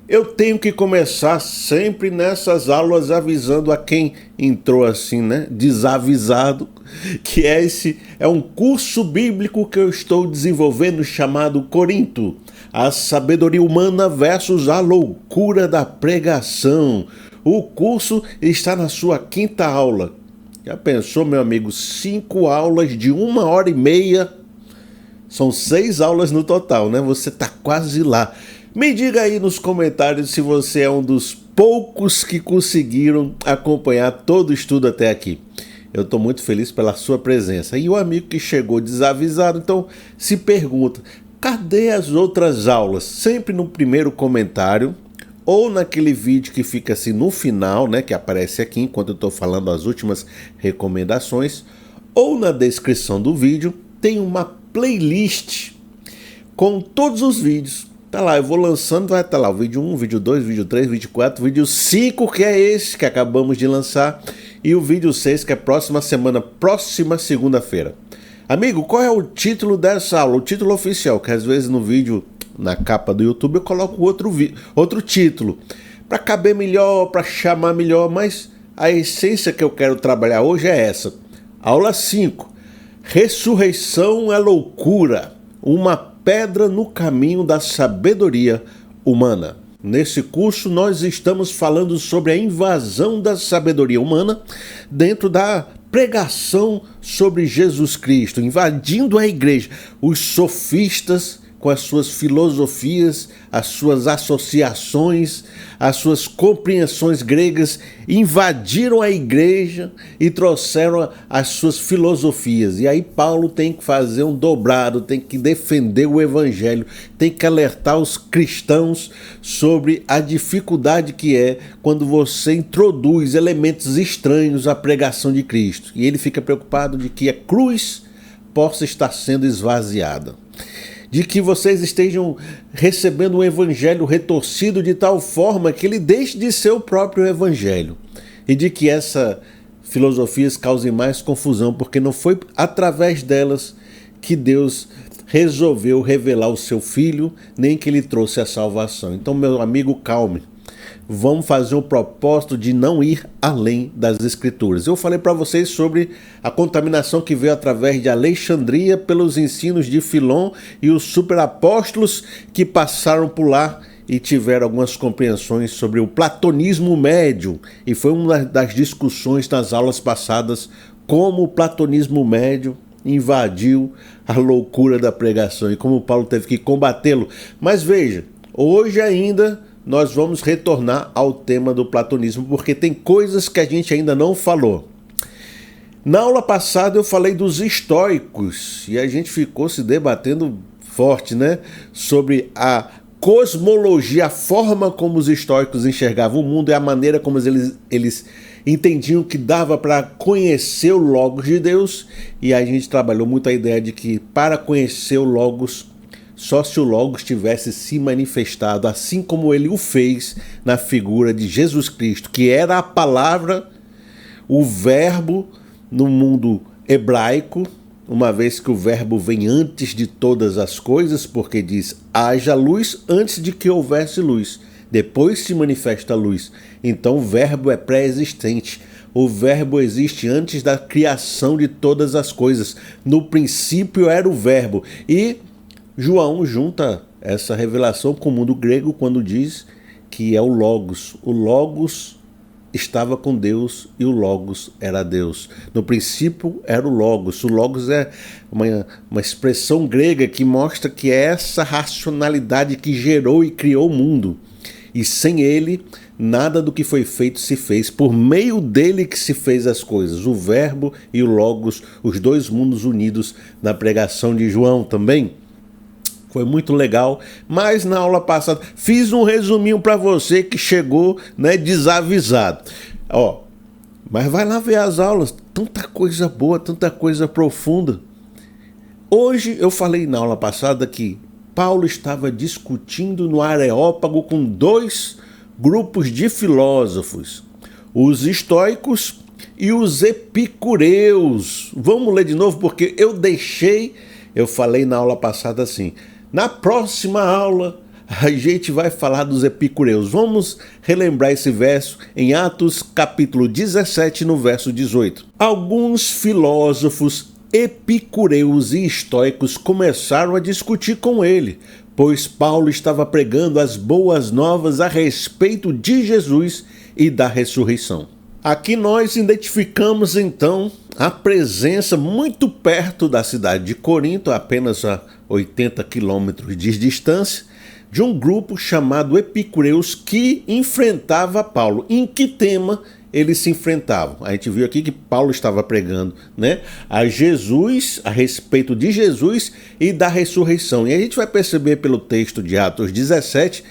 Eu tenho que começar sempre nessas aulas avisando a quem entrou assim, né, desavisado, que esse é um curso bíblico que eu estou desenvolvendo chamado Corinto, a sabedoria humana versus a loucura da pregação. O curso está na sua quinta aula. Já pensou, meu amigo, 5 aulas de 1h30? São 6 aulas no total, né? Você está quase lá. Me diga aí nos comentários se você é um dos poucos que conseguiram acompanhar todo o estudo até aqui. Eu estou muito feliz pela sua presença. E o amigo que chegou desavisado, então se pergunta, cadê as outras aulas? Sempre no primeiro comentário ou naquele vídeo que fica assim no final, né, que aparece aqui enquanto eu estou falando as últimas recomendações, ou na descrição do vídeo tem uma playlist com todos os vídeos. Tá lá, eu vou lançando, vai estar lá o vídeo 1, vídeo 2, vídeo 3, vídeo 4, vídeo 5, que é esse que acabamos de lançar, e o vídeo 6, que é próxima semana, próxima segunda-feira. Amigo, qual é o título dessa aula? O título oficial, que às vezes no vídeo, na capa do YouTube, eu coloco outro título, para caber melhor, para chamar melhor, mas a essência que eu quero trabalhar hoje é essa. Aula 5, Ressurreição é loucura, uma pedra no caminho da sabedoria humana. Nesse curso nós estamos falando sobre a invasão da sabedoria humana dentro da pregação sobre Jesus Cristo, invadindo a igreja. Os sofistas, com as suas filosofias, as suas associações, as suas compreensões gregas, invadiram a igreja e trouxeram as suas filosofias. E aí Paulo tem que fazer um dobrado, tem que defender o evangelho, tem que alertar os cristãos sobre a dificuldade que é quando você introduz elementos estranhos à pregação de Cristo. E ele fica preocupado de que a cruz possa estar sendo esvaziada, de que vocês estejam recebendo um evangelho retorcido de tal forma que ele deixe de ser o próprio evangelho, e de que essas filosofias causem mais confusão, porque não foi através delas que Deus resolveu revelar o seu Filho, nem que ele trouxe a salvação. Então, meu amigo, calme. Vamos fazer um propósito de não ir além das Escrituras. Eu falei para vocês sobre a contaminação que veio através de Alexandria pelos ensinos de Filon e os superapóstolos que passaram por lá e tiveram algumas compreensões sobre o platonismo médio. E foi uma das discussões nas aulas passadas, como o platonismo médio invadiu a loucura da pregação e como Paulo teve que combatê-lo. Mas veja, hoje ainda nós vamos retornar ao tema do platonismo, porque tem coisas que a gente ainda não falou. Na aula passada eu falei dos estoicos, e a gente ficou se debatendo forte, né? Sobre a cosmologia, a forma como os estoicos enxergavam o mundo e a maneira como eles entendiam que dava para conhecer o Logos de Deus, e a gente trabalhou muito a ideia de que para conhecer o Logos, só se o Logos tivesse se manifestado, assim como ele o fez na figura de Jesus Cristo, que era a palavra, o verbo no mundo hebraico, uma vez que o verbo vem antes de todas as coisas, porque diz, haja luz antes de que houvesse luz, depois se manifesta a luz. Então o verbo é pré-existente, o verbo existe antes da criação de todas as coisas. No princípio era o verbo, e João junta essa revelação com o mundo grego quando diz que é o Logos. O Logos estava com Deus e o Logos era Deus. No princípio era o Logos. O Logos é uma expressão grega que mostra que é essa racionalidade que gerou e criou o mundo. E sem ele, nada do que foi feito se fez. Por meio dele que se fez as coisas. O Verbo e o Logos, os dois mundos unidos na pregação de João também. Foi muito legal, mas na aula passada fiz um resuminho para você que chegou, né, desavisado. Ó, mas vai lá ver as aulas, tanta coisa boa, tanta coisa profunda. Hoje eu falei na aula passada que Paulo estava discutindo no Areópago com 2 grupos de filósofos, os estoicos e os epicureus. Vamos ler de novo porque eu falei na aula passada assim: na próxima aula a gente vai falar dos epicureus. Vamos relembrar esse verso em Atos capítulo 17, no verso 18. Alguns filósofos epicureus e estoicos começaram a discutir com ele, pois Paulo estava pregando as boas novas a respeito de Jesus e da ressurreição. Aqui nós identificamos então a presença muito perto da cidade de Corinto, apenas a 80 quilômetros de distância, de um grupo chamado Epicureus que enfrentava Paulo. Em que tema eles se enfrentavam? A gente viu aqui que Paulo estava pregando, a Jesus, a respeito de Jesus e da ressurreição. E a gente vai perceber pelo texto de Atos 17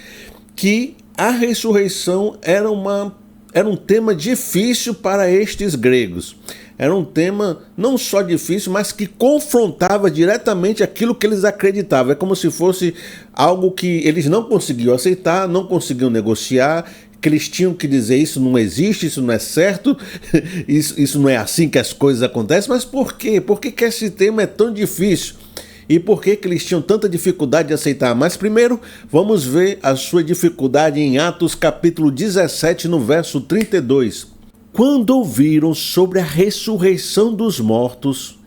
que a ressurreição era um tema difícil para estes gregos. Era um tema não só difícil, mas que confrontava diretamente aquilo que eles acreditavam. É como se fosse algo que eles não conseguiam aceitar, não conseguiam negociar, que eles tinham que dizer: isso não existe, isso não é certo, isso não é assim que as coisas acontecem. Mas por quê? Por que esse tema é tão difícil? E por que eles tinham tanta dificuldade de aceitar? Mas primeiro, vamos ver a sua dificuldade em Atos capítulo 17, no verso 32. Quando ouviram sobre a ressurreição dos mortos,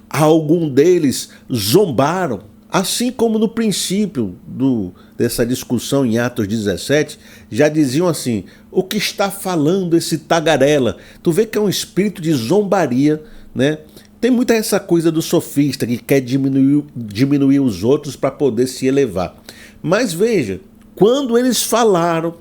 algum deles zombaram, assim como no princípio dessa discussão em Atos 17, já diziam assim: o que está falando esse tagarela? Tu vê que é um espírito de zombaria, Tem muita essa coisa do sofista que quer diminuir os outros para poder se elevar. Mas veja, quando eles falaram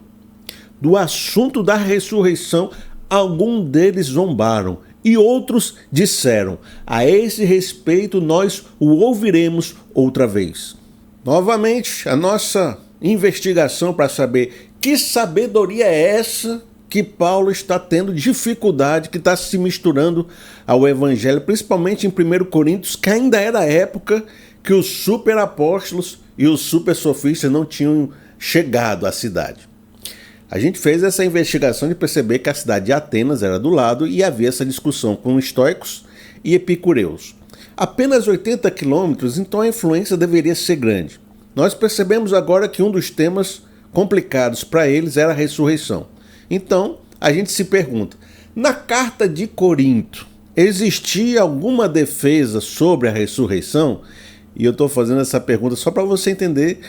do assunto da ressurreição, algum deles zombaram e outros disseram: a esse respeito nós o ouviremos outra vez. Novamente, a nossa investigação para saber que sabedoria é essa que Paulo está tendo dificuldade, que está se misturando ao evangelho, principalmente em 1 Coríntios, que ainda era a época que os superapóstolos e os super sofistas não tinham chegado à cidade. A gente fez essa investigação de perceber que a cidade de Atenas era do lado e havia essa discussão com estoicos e epicureus. Apenas 80 quilômetros, então a influência deveria ser grande. Nós percebemos agora que um dos temas complicados para eles era a ressurreição. Então, a gente se pergunta, na carta de Corinto, existia alguma defesa sobre a ressurreição? E eu estou fazendo essa pergunta só para você entender.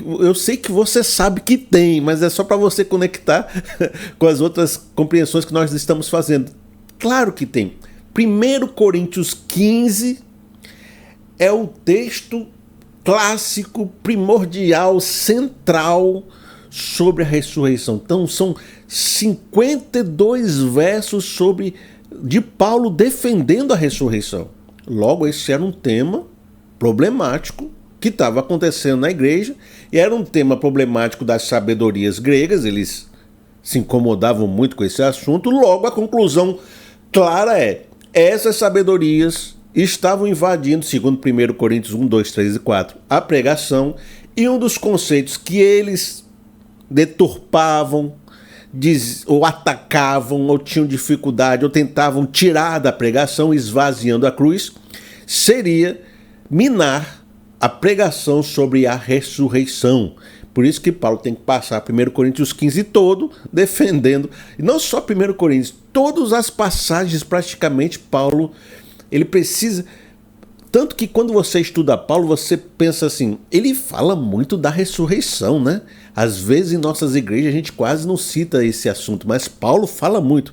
Eu sei que você sabe que tem, mas é só para você conectar com as outras compreensões que nós estamos fazendo. Claro que tem. 1 Coríntios 15 é o texto clássico, primordial, central sobre a ressurreição. Então são 52 versos de Paulo defendendo a ressurreição. Logo, esse era um tema problemático que estava acontecendo na igreja, e era um tema problemático das sabedorias gregas, eles se incomodavam muito com esse assunto. Logo, a conclusão clara é: essas sabedorias estavam invadindo, segundo 1 Coríntios 1, 2, 3 e 4, a pregação, e um dos conceitos que eles deturpavam, ou atacavam, ou tinham dificuldade, ou tentavam tirar da pregação, esvaziando a cruz, seria minar a pregação sobre a ressurreição. Por isso que Paulo tem que passar 1 Coríntios 15 todo defendendo, e não só 1 Coríntios, todas as passagens praticamente Paulo, ele precisa, tanto que quando você estuda Paulo, você pensa assim, ele fala muito da ressurreição, Às vezes em nossas igrejas a gente quase não cita esse assunto, mas Paulo fala muito.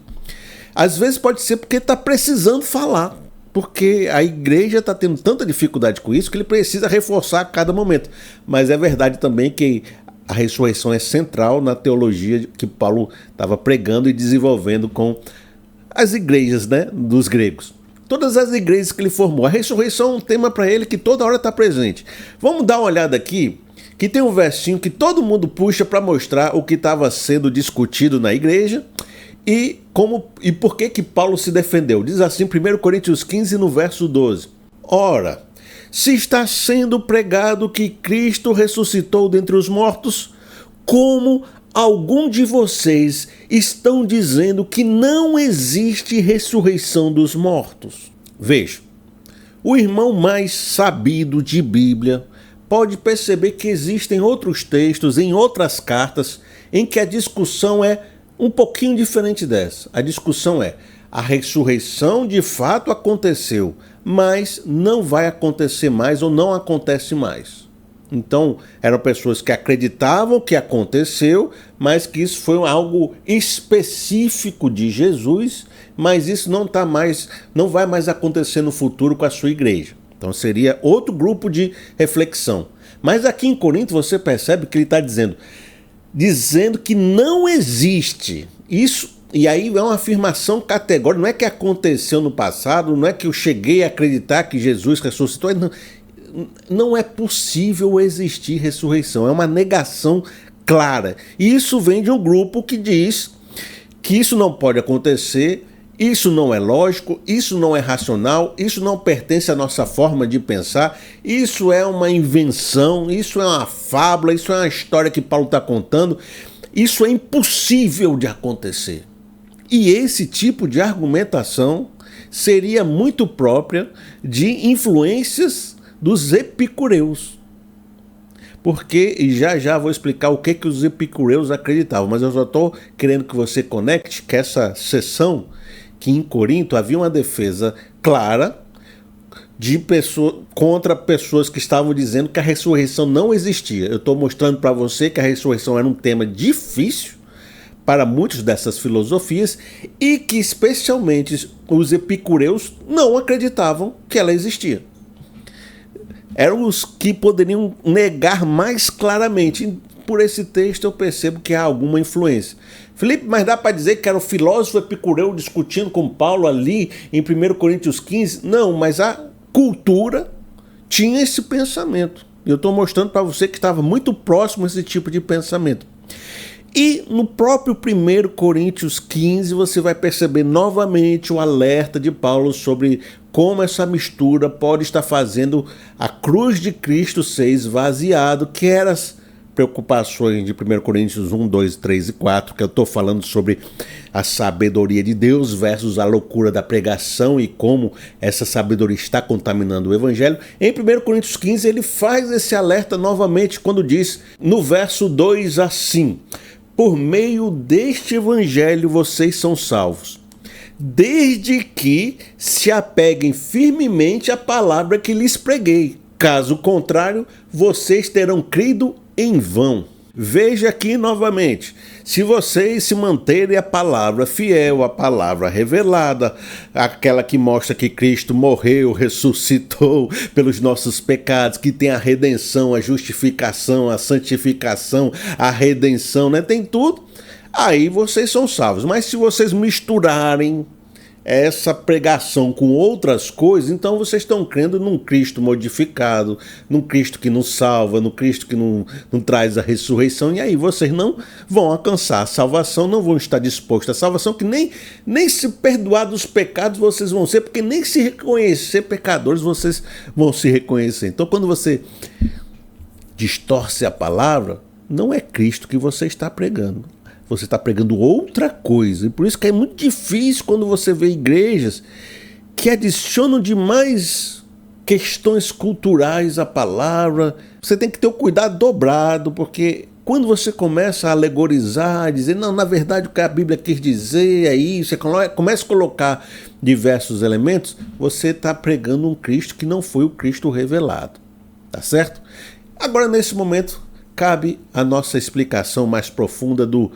Às vezes pode ser porque está precisando falar, porque a igreja está tendo tanta dificuldade com isso que ele precisa reforçar a cada momento. Mas é verdade também que a ressurreição é central na teologia que Paulo estava pregando e desenvolvendo com as igrejas dos gregos. Todas as igrejas que ele formou. A ressurreição é um tema para ele que toda hora está presente. Vamos dar uma olhada aqui, que tem um versinho que todo mundo puxa para mostrar o que estava sendo discutido na igreja e por que Paulo se defendeu. Diz assim, 1 Coríntios 15, no verso 12. Ora, se está sendo pregado que Cristo ressuscitou dentre os mortos, como algum de vocês estão dizendo que não existe ressurreição dos mortos? Veja, o irmão mais sabido de Bíblia, pode perceber que existem outros textos, em outras cartas, em que a discussão é um pouquinho diferente dessa. A discussão é: a ressurreição de fato aconteceu, mas não vai acontecer mais ou não acontece mais. Então, eram pessoas que acreditavam que aconteceu, mas que isso foi algo específico de Jesus, mas isso não vai mais acontecer no futuro com a sua igreja. Então, seria outro grupo de reflexão. Mas aqui em Corinto você percebe que ele está dizendo que não existe isso. E aí é uma afirmação categórica, não é que aconteceu no passado, não é que eu cheguei a acreditar que Jesus ressuscitou, não é possível existir ressurreição, é uma negação clara. E isso vem de um grupo que diz que isso não pode acontecer, isso não é lógico, isso não é racional, isso não pertence à nossa forma de pensar, isso é uma invenção, isso é uma fábula, isso é uma história que Paulo está contando, isso é impossível de acontecer. E esse tipo de argumentação seria muito própria de influências dos epicureus. Porque, e já vou explicar o que os epicureus acreditavam, mas eu só estou querendo que você conecte que essa sessão, que em Corinto havia uma defesa clara contra pessoas que estavam dizendo que a ressurreição não existia. Eu estou mostrando para você que a ressurreição era um tema difícil para muitas dessas filosofias e que especialmente os epicureus não acreditavam que ela existia. Eram os que poderiam negar mais claramente. Por esse texto eu percebo que há alguma influência. Felipe, mas dá para dizer que era o filósofo epicureu discutindo com Paulo ali em 1 Coríntios 15? Não, mas a cultura tinha esse pensamento. Eu estou mostrando para você que estava muito próximo a esse tipo de pensamento. E no próprio 1 Coríntios 15 você vai perceber novamente o alerta de Paulo sobre como essa mistura pode estar fazendo a cruz de Cristo ser esvaziado, que eram as preocupações de 1 Coríntios 1, 2, 3 e 4, que eu estou falando sobre a sabedoria de Deus versus a loucura da pregação e como essa sabedoria está contaminando o evangelho. Em 1 Coríntios 15 ele faz esse alerta novamente quando diz no verso 2 assim: por meio deste evangelho vocês são salvos, desde que se apeguem firmemente à palavra que lhes preguei. Caso contrário, vocês terão crido em vão. Veja aqui novamente, se vocês se manterem a palavra fiel, a palavra revelada, aquela que mostra que Cristo morreu, ressuscitou pelos nossos pecados, que tem a redenção, a justificação, a santificação, a redenção, né? Tem tudo, aí vocês são salvos. Mas se vocês misturarem essa pregação com outras coisas, então vocês estão crendo num Cristo modificado, num Cristo que não salva, num Cristo que não traz a ressurreição, e aí vocês não vão alcançar a salvação, não vão estar dispostos à salvação, que nem se perdoar dos pecados vocês vão ser, porque nem se reconhecer pecadores vocês vão se reconhecer. Então quando você distorce a palavra, não é Cristo que você está pregando. Você está pregando outra coisa. E por isso que é muito difícil quando você vê igrejas que adicionam demais questões culturais à palavra. Você tem que ter o cuidado dobrado, porque quando você começa a alegorizar, dizer, não, na verdade o que a Bíblia quis dizer é isso, você começa a colocar diversos elementos, você está pregando um Cristo que não foi o Cristo revelado. Tá certo? Agora, nesse momento, cabe a nossa explicação mais profunda do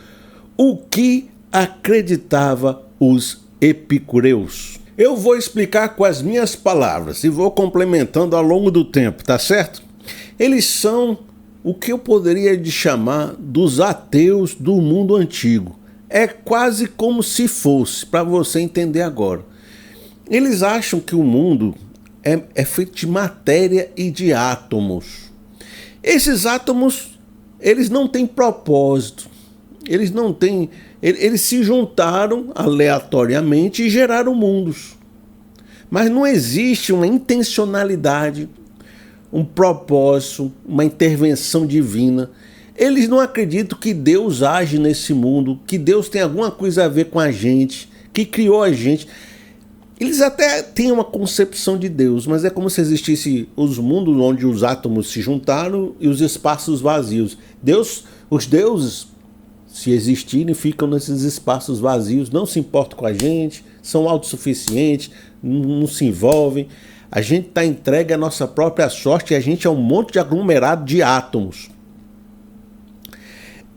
o que acreditava os epicureus. Eu vou explicar com as minhas palavras e vou complementando ao longo do tempo, tá certo? Eles são o que eu poderia chamar dos ateus do mundo antigo. É quase como se fosse, para você entender agora. Eles acham que o mundo é feito de matéria e de átomos. Esses átomos, eles não têm propósito. Eles se juntaram aleatoriamente e geraram mundos. Mas não existe uma intencionalidade, um propósito, uma intervenção divina. Eles não acreditam que Deus age nesse mundo, que Deus tem alguma coisa a ver com a gente, que criou a gente. Eles até têm uma concepção de Deus, mas é como se existisse os mundos onde os átomos se juntaram e os espaços vazios. Os deuses, se existirem, ficam nesses espaços vazios, não se importam com a gente, são autossuficientes, não se envolvem. A gente está entregue à nossa própria sorte e a gente é um monte de aglomerado de átomos.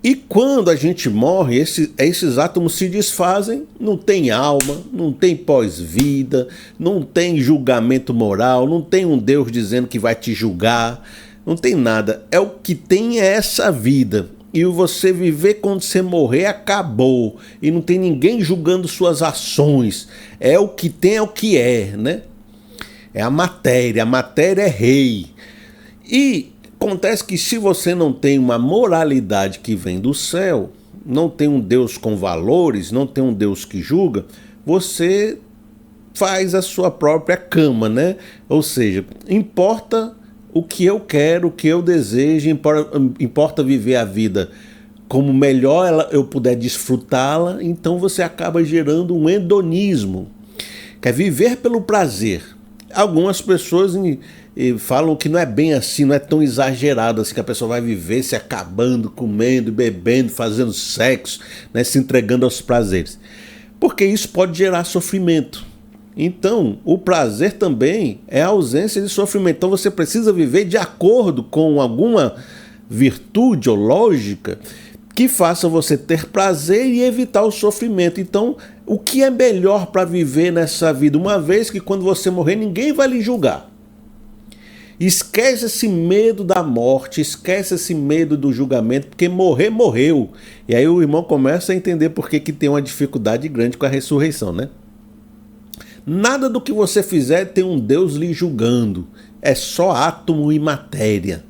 E quando a gente morre, esses átomos se desfazem, não tem alma, não tem pós-vida, não tem julgamento moral, não tem um Deus dizendo que vai te julgar, não tem nada. É o que tem é essa vida. E você viver quando você morrer, acabou. E não tem ninguém julgando suas ações. É o que tem, é o que é, né? É a matéria é rei. E acontece que se você não tem uma moralidade que vem do céu, não tem um Deus com valores, não tem um Deus que julga, você faz a sua própria cama, né? Ou seja, importa o que eu quero, o que eu desejo, importa viver a vida como melhor eu puder desfrutá-la, então você acaba gerando um hedonismo, que é viver pelo prazer. Algumas pessoas falam que não é bem assim, não é tão exagerado assim, que a pessoa vai viver se acabando, comendo, bebendo, fazendo sexo, né, se entregando aos prazeres. Porque isso pode gerar sofrimento. Então, o prazer também é a ausência de sofrimento. Então você precisa viver de acordo com alguma virtude ou lógica que faça você ter prazer e evitar o sofrimento. Então, o que é melhor para viver nessa vida? Uma vez que quando você morrer, ninguém vai lhe julgar. Esquece esse medo da morte, esquece esse medo do julgamento, porque morrer, morreu. E aí o irmão começa a entender por que tem uma dificuldade grande com a ressurreição, né? Nada do que você fizer tem um Deus lhe julgando. É só átomo e matéria.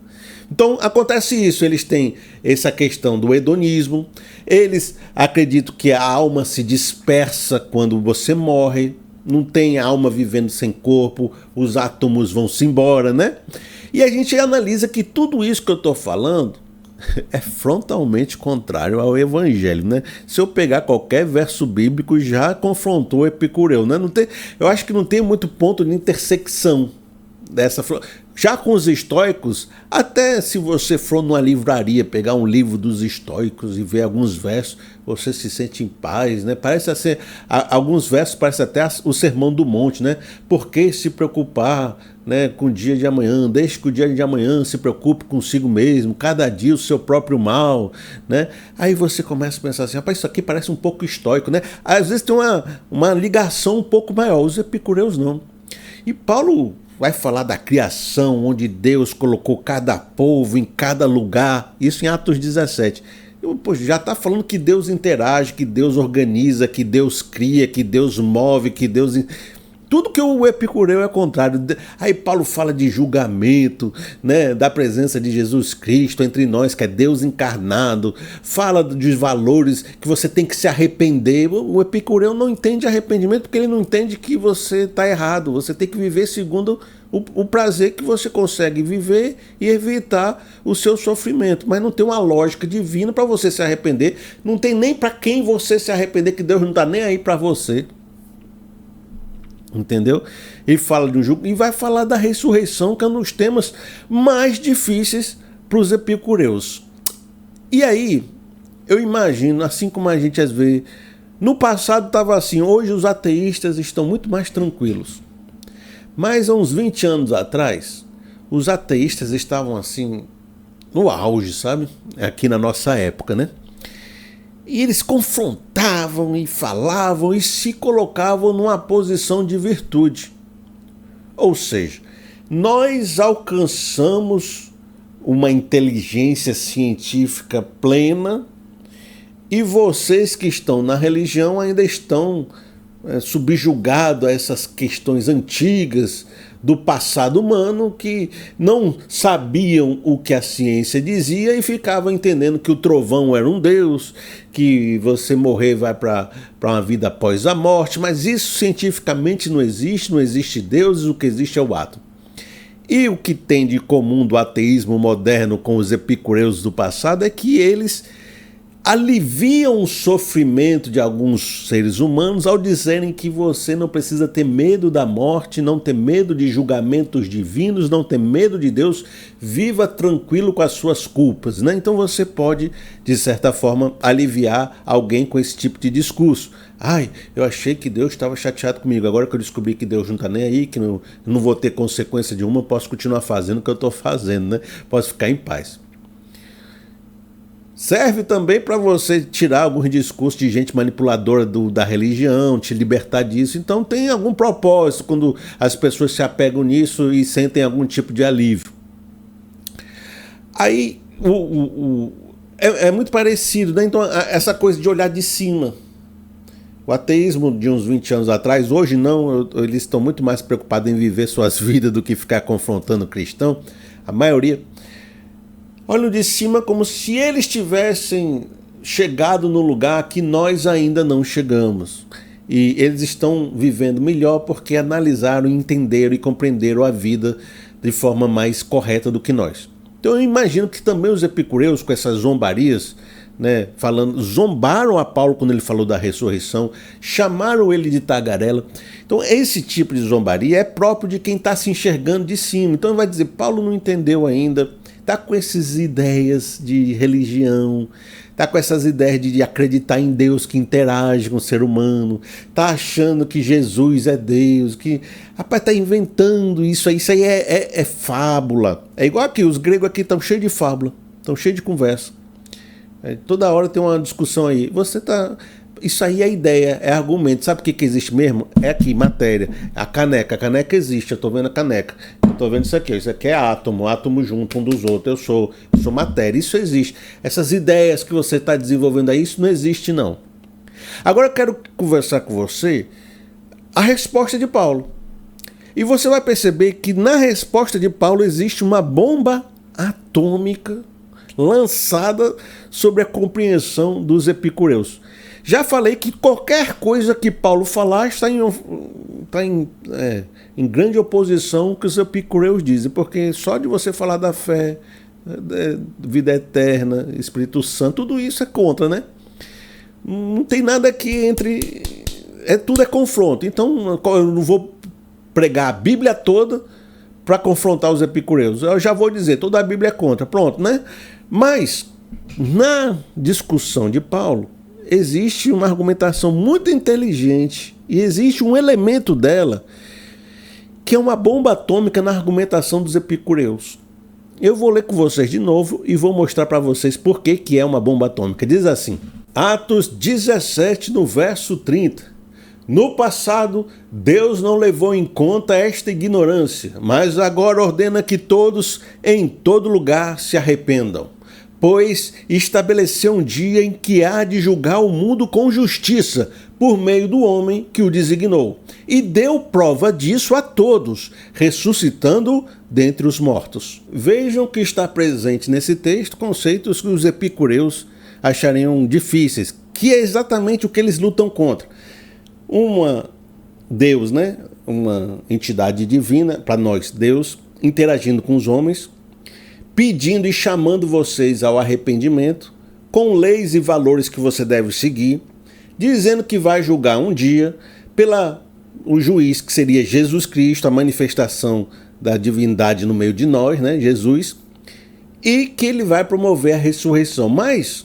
Então acontece isso, eles têm essa questão do hedonismo, eles acreditam que a alma se dispersa quando você morre, não tem alma vivendo sem corpo, os átomos vão-se embora, né? E a gente analisa que tudo isso que eu estou falando é frontalmente contrário ao evangelho, né? Se eu pegar qualquer verso bíblico, já confrontou o Epicureu, né? Eu acho que não tem muito ponto de intersecção dessa. Já com os estoicos, até se você for numa livraria pegar um livro dos estoicos e ver alguns versos, você se sente em paz, né? Parece ser, alguns versos parecem até o Sermão do Monte, né? Por que se preocupar, né, com o dia de amanhã? Deixe que o dia de amanhã se preocupe consigo mesmo, cada dia o seu próprio mal, né? Aí você começa a pensar assim, rapaz, isso aqui parece um pouco estoico, né? Às vezes tem uma ligação um pouco maior, os epicureus não. E Paulo vai falar da criação, onde Deus colocou cada povo em cada lugar, isso em Atos 17. Já está falando que Deus interage, que Deus organiza, que Deus cria, que Deus move, que Deus... Tudo que o Epicureu é contrário. Aí Paulo fala de julgamento, né, da presença de Jesus Cristo entre nós, que é Deus encarnado. Fala dos valores que você tem que se arrepender. O Epicureu não entende arrependimento porque ele não entende que você está errado. Você tem que viver segundo o prazer que você consegue viver e evitar o seu sofrimento. Mas não tem uma lógica divina para você se arrepender. Não tem nem para quem você se arrepender, que Deus não está nem aí para você. Entendeu? Ele fala de um jugo e vai falar da ressurreição, que é um dos temas mais difíceis para os epicureus. E aí, eu imagino, assim como a gente às vezes... No passado estava assim, hoje os ateístas estão muito mais tranquilos. Mas há uns 20 anos atrás, os ateístas estavam assim, no auge, sabe? Aqui na nossa época, né? E eles confrontavam e falavam e se colocavam numa posição de virtude. Ou seja, nós alcançamos uma inteligência científica plena e vocês que estão na religião ainda estão subjugados a essas questões antigas do passado humano, que não sabiam o que a ciência dizia e ficavam entendendo que o trovão era um deus, que você morrer vai para uma vida após a morte, mas isso cientificamente não existe deuses, o que existe é o átomo. E o que tem de comum do ateísmo moderno com os epicureus do passado é que eles aliviam o sofrimento de alguns seres humanos ao dizerem que você não precisa ter medo da morte, não ter medo de julgamentos divinos, não ter medo de Deus, viva tranquilo com as suas culpas, né? Então você pode, de certa forma, aliviar alguém com esse tipo de discurso. Ai, eu achei que Deus estava chateado comigo, agora que eu descobri que Deus não está nem aí, que não vou ter consequência de uma, eu posso continuar fazendo o que eu estou fazendo, né? Posso ficar em paz. Serve também para você tirar alguns discursos de gente manipuladora da religião, te libertar disso. Então tem algum propósito quando as pessoas se apegam nisso e sentem algum tipo de alívio. Aí é muito parecido, né? Então essa coisa de olhar de cima. O ateísmo de uns 20 anos atrás, hoje não, eles estão muito mais preocupados em viver suas vidas do que ficar confrontando o cristão. A maioria olham de cima como se eles tivessem chegado no lugar que nós ainda não chegamos. E eles estão vivendo melhor porque analisaram, entenderam e compreenderam a vida de forma mais correta do que nós. Então eu imagino que também os epicureus, com essas zombarias, né, zombaram a Paulo quando ele falou da ressurreição, chamaram ele de tagarela. Então esse tipo de zombaria é próprio de quem está se enxergando de cima. Então vai dizer, Paulo não entendeu ainda, está com essas ideias de religião, está com essas ideias de acreditar em Deus que interage com o ser humano, está achando que Jesus é Deus, que, rapaz, está inventando isso aí é fábula. É igual aqui, os gregos aqui estão cheios de fábula, estão cheios de conversa. Toda hora tem uma discussão aí. Isso aí é ideia, é argumento. Sabe o que existe mesmo? É aqui, matéria. A caneca existe, eu estou vendo a caneca. Eu estou vendo isso aqui é átomo junto um dos outros. Eu sou matéria, isso existe. Essas ideias que você está desenvolvendo aí, isso não existe não. Agora eu quero conversar com você a resposta de Paulo. E você vai perceber que na resposta de Paulo existe uma bomba atômica lançada sobre a compreensão dos epicureus. Já falei que qualquer coisa que Paulo falar está em grande oposição ao que os epicureus dizem, porque só de você falar da fé, vida eterna, Espírito Santo, tudo isso é contra, né? Não tem nada aqui entre... tudo é confronto. Então eu não vou pregar a Bíblia toda para confrontar os epicureus. Eu já vou dizer, toda a Bíblia é contra, pronto, né? Mas na discussão de Paulo existe uma argumentação muito inteligente e existe um elemento dela que é uma bomba atômica na argumentação dos epicureus. Eu vou ler com vocês de novo e vou mostrar para vocês por que é uma bomba atômica. Diz assim, Atos 17, no verso 30. No passado, Deus não levou em conta esta ignorância, mas agora ordena que todos, em todo lugar, se arrependam. Pois estabeleceu um dia em que há de julgar o mundo com justiça, por meio do homem que o designou. E deu prova disso a todos, ressuscitando dentre os mortos. Vejam que está presente nesse texto conceitos que os epicureus achariam difíceis, que é exatamente o que eles lutam contra. Deus, né? Uma entidade divina, para nós, Deus, interagindo com os homens, pedindo e chamando vocês ao arrependimento, com leis e valores que você deve seguir, dizendo que vai julgar um dia o juiz, que seria Jesus Cristo, a manifestação da divindade no meio de nós, né, Jesus, e que ele vai promover a ressurreição. Mas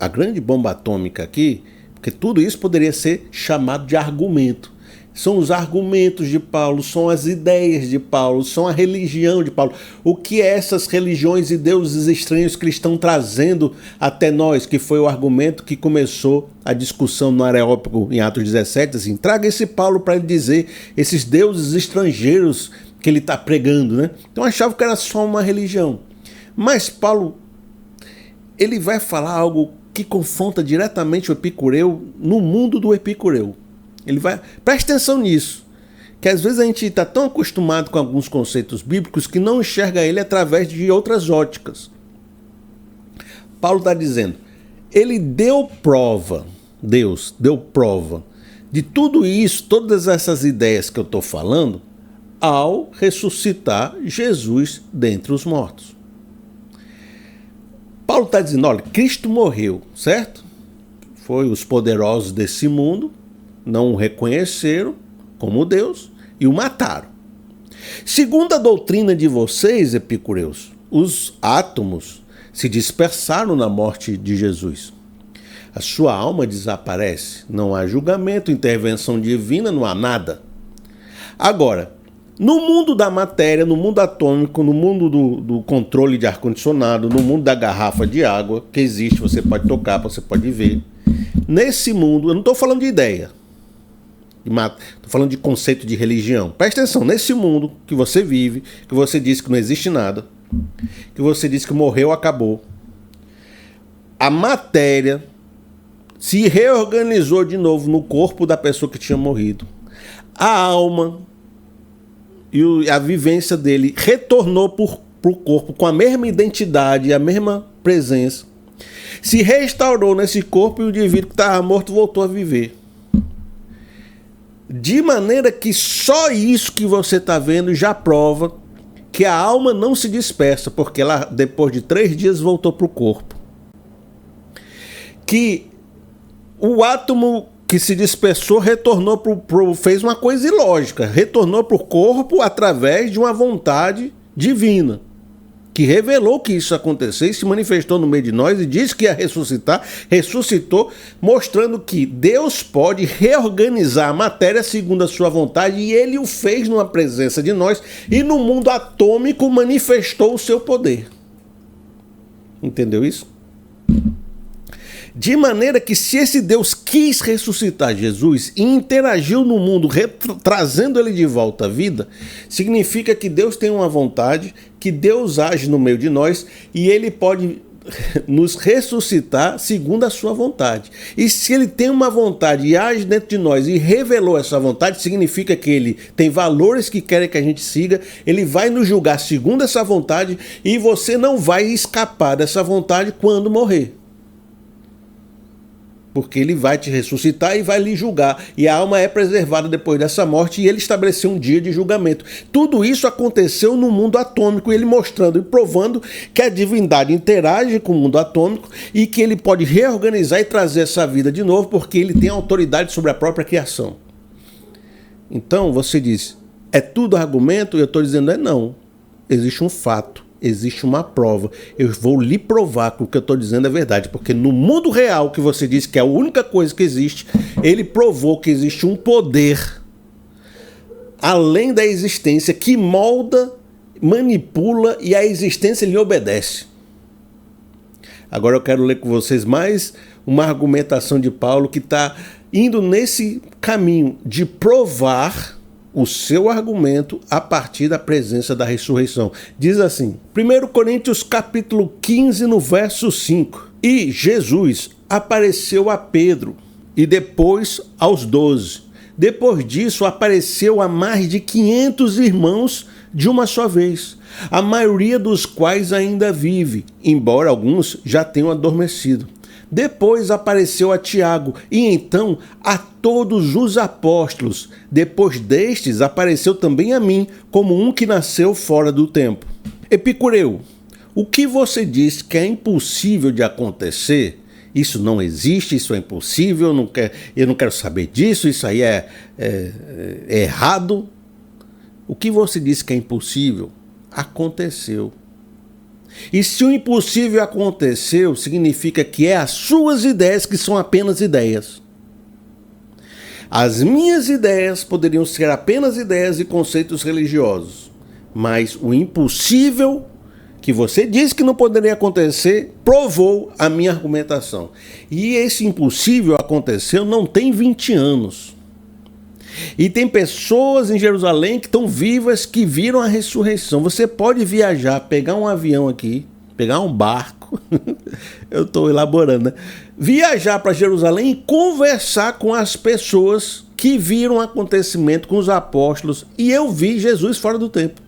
a grande bomba atômica aqui, porque tudo isso poderia ser chamado de argumento. São os argumentos de Paulo, são as ideias de Paulo, são a religião de Paulo. O que é essas religiões e deuses estranhos que eles estão trazendo até nós, que foi o argumento que começou a discussão no Areópago em Atos 17, assim, traga esse Paulo para ele dizer esses deuses estrangeiros que ele está pregando, né? Então achava que era só uma religião. Mas Paulo, ele vai falar algo que confronta diretamente o epicureu no mundo do epicureu. Presta atenção nisso, que às vezes a gente está tão acostumado com alguns conceitos bíblicos que não enxerga ele através de outras óticas. Paulo está dizendo, ele deu prova, Deus deu prova de tudo isso, todas essas ideias que eu estou falando, ao ressuscitar Jesus dentre os mortos. Paulo está dizendo, olha, Cristo morreu, certo? Foi os poderosos desse mundo, não o reconheceram como Deus e o mataram. Segundo a doutrina de vocês, epicureus, os átomos se dispersaram na morte de Jesus. A sua alma desaparece, não há julgamento, intervenção divina, não há nada. Agora, no mundo da matéria, no mundo atômico, no mundo do controle de ar-condicionado, no mundo da garrafa de água, que existe, você pode tocar, você pode ver. Nesse mundo, eu não estou falando de ideia, estou falando de conceito de religião. Presta atenção, nesse mundo que você vive, que você diz que não existe nada, que você diz que morreu, acabou, a matéria se reorganizou de novo no corpo da pessoa que tinha morrido. A alma e a vivência dele retornou para o corpo com a mesma identidade, a mesma presença. Se restaurou nesse corpo e o indivíduo que estava morto voltou a viver. De maneira que só isso que você está vendo já prova que a alma não se dispersa, porque ela, depois de 3 dias, voltou para o corpo. Que o átomo que se dispersou retornou fez uma coisa ilógica, retornou para o corpo através de uma vontade divina, que revelou que isso aconteceu e se manifestou no meio de nós e disse que ia ressuscitar, ressuscitou, mostrando que Deus pode reorganizar a matéria segundo a sua vontade, e ele o fez numa presença de nós, e no mundo atômico manifestou o seu poder. Entendeu isso? De maneira que se esse Deus quis ressuscitar Jesus e interagiu no mundo, trazendo ele de volta à vida, significa que Deus tem uma vontade, que Deus age no meio de nós e ele pode nos ressuscitar segundo a sua vontade. E se ele tem uma vontade e age dentro de nós e revelou essa vontade, significa que ele tem valores que querem que a gente siga, ele vai nos julgar segundo essa vontade e você não vai escapar dessa vontade quando morrer. Porque ele vai te ressuscitar e vai lhe julgar. E a alma é preservada depois dessa morte e ele estabeleceu um dia de julgamento. Tudo isso aconteceu no mundo atômico, ele mostrando e provando que a divindade interage com o mundo atômico e que ele pode reorganizar e trazer essa vida de novo, porque ele tem autoridade sobre a própria criação. Então você diz, é tudo argumento? Eu estou dizendo, não. Existe um fato. Existe uma prova. Eu vou lhe provar que o que eu estou dizendo é verdade, porque no mundo real, que você diz que é a única coisa que existe, ele provou que existe um poder além da existência que molda, manipula e a existência lhe obedece. Agora eu quero ler com vocês mais uma argumentação de Paulo que está indo nesse caminho de provar o seu argumento a partir da presença da ressurreição. Diz assim, 1 Coríntios capítulo 15, no verso 5. E Jesus apareceu a Pedro e depois aos 12. Depois disso apareceu a mais de 500 irmãos de uma só vez, a maioria dos quais ainda vive, embora alguns já tenham adormecido. Depois apareceu a Tiago e então a todos os apóstolos. Depois destes apareceu também a mim, como um que nasceu fora do tempo. Epicureu, o que você diz que é impossível de acontecer, isso não existe, isso é impossível, eu não quero saber disso, isso aí é errado. O que você diz que é impossível, aconteceu. E se o impossível aconteceu, significa que é as suas ideias que são apenas ideias. As minhas ideias poderiam ser apenas ideias e conceitos religiosos, mas o impossível que você disse que não poderia acontecer, provou a minha argumentação. E esse impossível aconteceu não tem 20 anos. E tem pessoas em Jerusalém que estão vivas, que viram a ressurreição. Você pode viajar, pegar um avião aqui, pegar um barco, eu estou elaborando, né? Viajar para Jerusalém e conversar com as pessoas que viram o acontecimento com os apóstolos. E eu vi Jesus fora do tempo.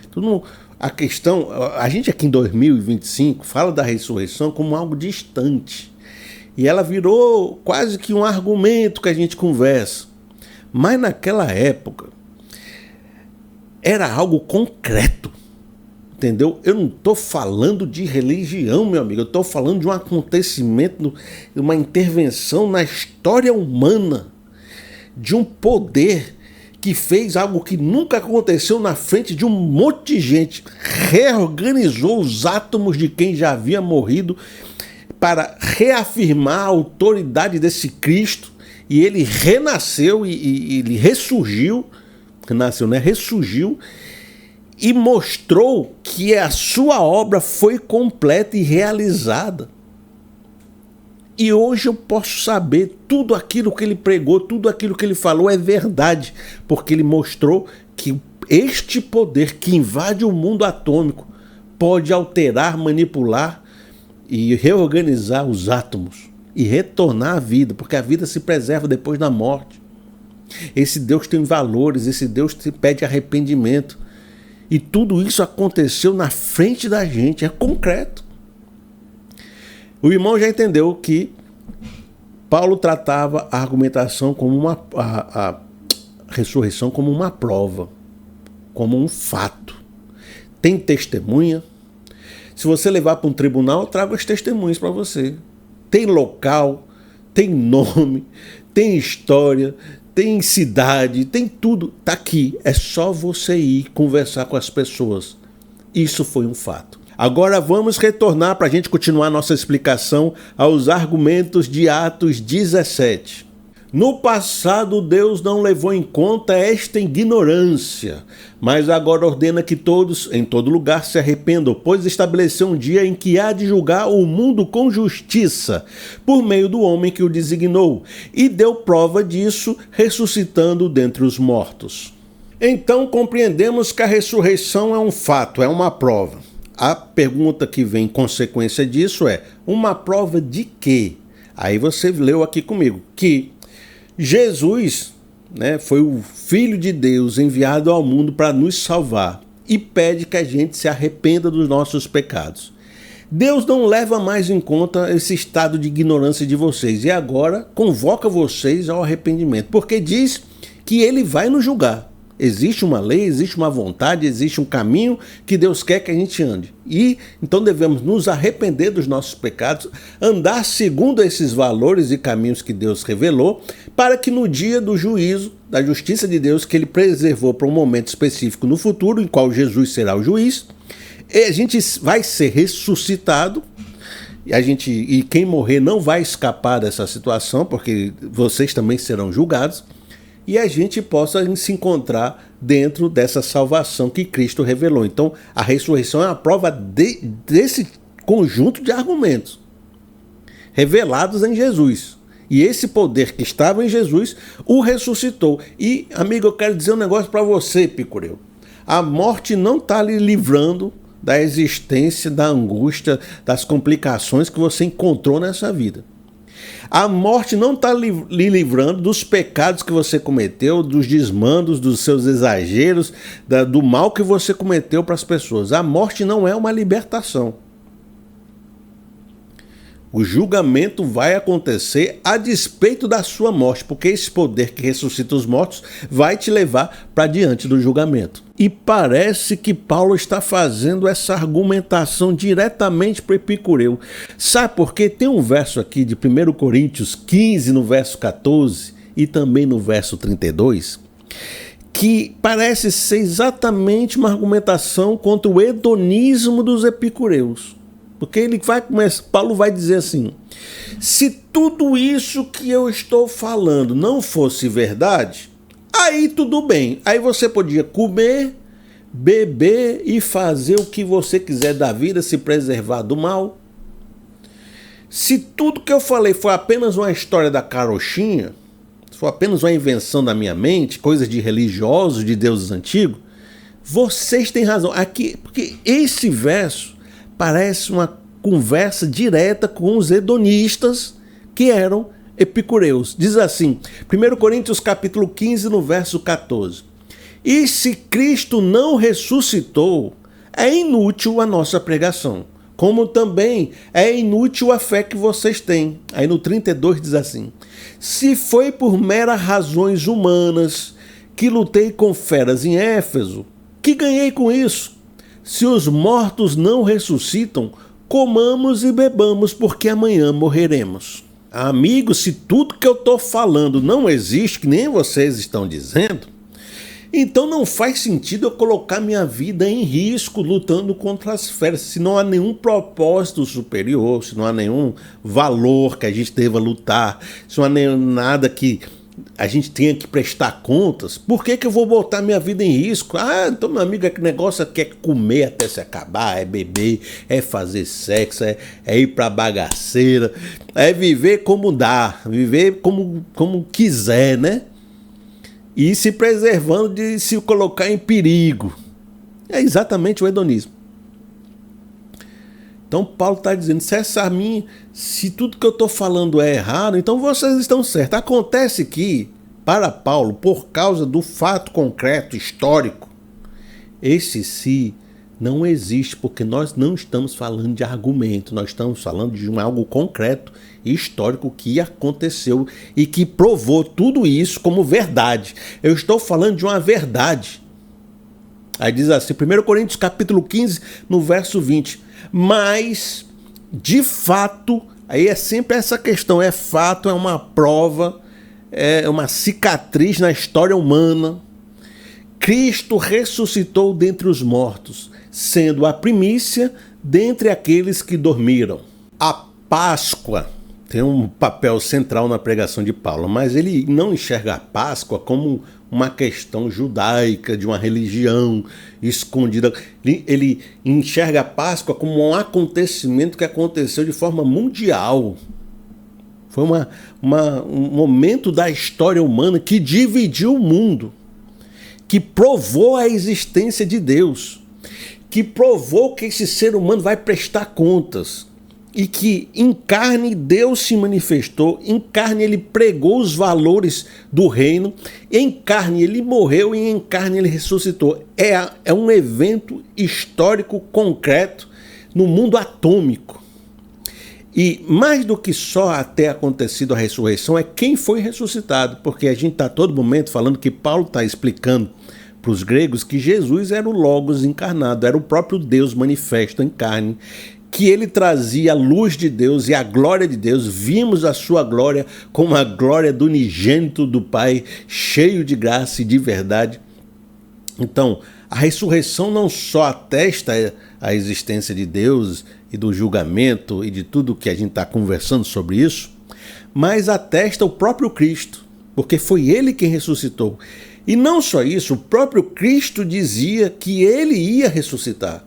Então, a questão, a gente aqui em 2025 fala da ressurreição como algo distante. E ela virou quase que um argumento que a gente conversa. Mas naquela época era algo concreto. entendeu? Eu não estou falando de religião, meu amigo. Eu estou falando de um acontecimento, de uma intervenção na história humana, de um poder que fez algo que nunca aconteceu na frente de um monte de gente. Reorganizou os átomos de quem já havia morrido para reafirmar a autoridade desse Cristo. E ele renasceu e ele ressurgiu. Renasceu, né? Ressurgiu. E mostrou que a sua obra foi completa e realizada. E hoje eu posso saber tudo aquilo que ele pregou, tudo aquilo que ele falou é verdade, porque ele mostrou que este poder que invade o mundo atômico pode alterar, manipular e reorganizar os átomos e retornar à vida, porque a vida se preserva depois da morte. Esse Deus tem valores, esse Deus te pede arrependimento. E tudo isso aconteceu na frente da gente, é concreto. O irmão já entendeu que Paulo tratava a argumentação como a ressurreição como uma prova, como um fato. Tem testemunha. Se você levar para um tribunal, eu trago as testemunhas para você. Tem local, tem nome, tem história, tem cidade, tem tudo. Está aqui. É só você ir conversar com as pessoas. Isso foi um fato. Agora vamos retornar para a gente continuar nossa explicação aos argumentos de Atos 17. No passado, Deus não levou em conta esta ignorância, mas agora ordena que todos, em todo lugar, se arrependam, pois estabeleceu um dia em que há de julgar o mundo com justiça, por meio do homem que o designou, e deu prova disso, ressuscitando dentre os mortos. Então compreendemos que a ressurreição é um fato, é uma prova. A pergunta que vem em consequência disso é, uma prova de quê? Aí você leu aqui comigo, que Jesus, né, foi o Filho de Deus enviado ao mundo para nos salvar e pede que a gente se arrependa dos nossos pecados. Deus não leva mais em conta esse estado de ignorância de vocês e agora convoca vocês ao arrependimento, porque diz que ele vai nos julgar. Existe uma lei, existe uma vontade, existe um caminho que Deus quer que a gente ande. E então devemos nos arrepender dos nossos pecados, andar segundo esses valores e caminhos que Deus revelou, para que no dia do juízo, da justiça de Deus, que ele preservou para um momento específico no futuro, em qual Jesus será o juiz, a gente vai ser ressuscitado. E quem morrer não vai escapar dessa situação, porque vocês também serão julgados. E a gente possa se encontrar dentro dessa salvação que Cristo revelou. Então, a ressurreição é uma prova desse conjunto de argumentos revelados em Jesus. E esse poder que estava em Jesus o ressuscitou. E, amigo, eu quero dizer um negócio para você, Epicureu. A morte não está lhe livrando da existência, da angústia, das complicações que você encontrou nessa vida. A morte não está lhe livrando dos pecados que você cometeu, dos desmandos, dos seus exageros, do mal que você cometeu para as pessoas. A morte não é uma libertação. O julgamento vai acontecer a despeito da sua morte, porque esse poder que ressuscita os mortos vai te levar para diante do julgamento. E parece que Paulo está fazendo essa argumentação diretamente para Epicureu. Sabe por quê? Tem um verso aqui de 1 Coríntios 15, no verso 14, e também no verso 32, que parece ser exatamente uma argumentação contra o hedonismo dos epicureus. Porque Paulo vai dizer assim, se tudo isso que eu estou falando não fosse verdade, aí tudo bem. Aí você podia comer, beber e fazer o que você quiser da vida, se preservar do mal. Se tudo que eu falei foi apenas uma história da carochinha, se foi apenas uma invenção da minha mente, coisas de religiosos, de deuses antigos, vocês têm razão. Aqui, porque esse verso parece uma conversa direta com os hedonistas que eram epicureus. Diz assim, 1 Coríntios capítulo 15, no verso 14. E se Cristo não ressuscitou, é inútil a nossa pregação, como também é inútil a fé que vocês têm. Aí no 32 diz assim, se foi por meras razões humanas que lutei com feras em Éfeso, que ganhei com isso? se os mortos não ressuscitam, comamos e bebamos, porque amanhã morreremos. Amigos, se tudo que eu estou falando não existe, que nem vocês estão dizendo, então não faz sentido eu colocar minha vida em risco lutando contra as feras, se não há nenhum propósito superior, se não há nenhum valor que a gente deva lutar, se não há nada que a gente tenha que prestar contas. Por que eu vou botar minha vida em risco? Então, meu amigo, que negócio é comer até se acabar, é beber, é fazer sexo, é ir pra bagaceira, é viver como dá, viver como quiser, né? E se preservando de se colocar em perigo. É exatamente o hedonismo. Então Paulo está dizendo, se tudo que eu estou falando é errado, então vocês estão certos. Acontece que, para Paulo, por causa do fato concreto, histórico, esse se não existe, porque nós não estamos falando de argumento, nós estamos falando de algo concreto e histórico que aconteceu e que provou tudo isso como verdade. Eu estou falando de uma verdade. Aí diz assim, 1 Coríntios capítulo 15, no verso 20, mas, de fato, aí é sempre essa questão, é fato, é uma prova, é uma cicatriz na história humana. Cristo ressuscitou dentre os mortos, sendo a primícia dentre aqueles que dormiram. A Páscoa tem um papel central na pregação de Paulo, mas ele não enxerga a Páscoa como uma questão judaica, de uma religião escondida. Ele enxerga a Páscoa como um acontecimento que aconteceu de forma mundial. Foi um momento da história humana que dividiu o mundo, que provou a existência de Deus, que provou que esse ser humano vai prestar contas. E que em carne Deus se manifestou, em carne ele pregou os valores do reino, em carne ele morreu e em carne ele ressuscitou. É um evento histórico concreto no mundo atômico. E mais do que só ter acontecido a ressurreição, é quem foi ressuscitado, porque a gente está a todo momento falando que Paulo está explicando para os gregos que Jesus era o Logos encarnado, era o próprio Deus manifesto em carne, que ele trazia a luz de Deus e a glória de Deus. Vimos a sua glória como a glória do unigênito do Pai, cheio de graça e de verdade. Então, a ressurreição não só atesta a existência de Deus e do julgamento e de tudo que a gente está conversando sobre isso, mas atesta o próprio Cristo, porque foi ele quem ressuscitou. E não só isso, o próprio Cristo dizia que ele ia ressuscitar,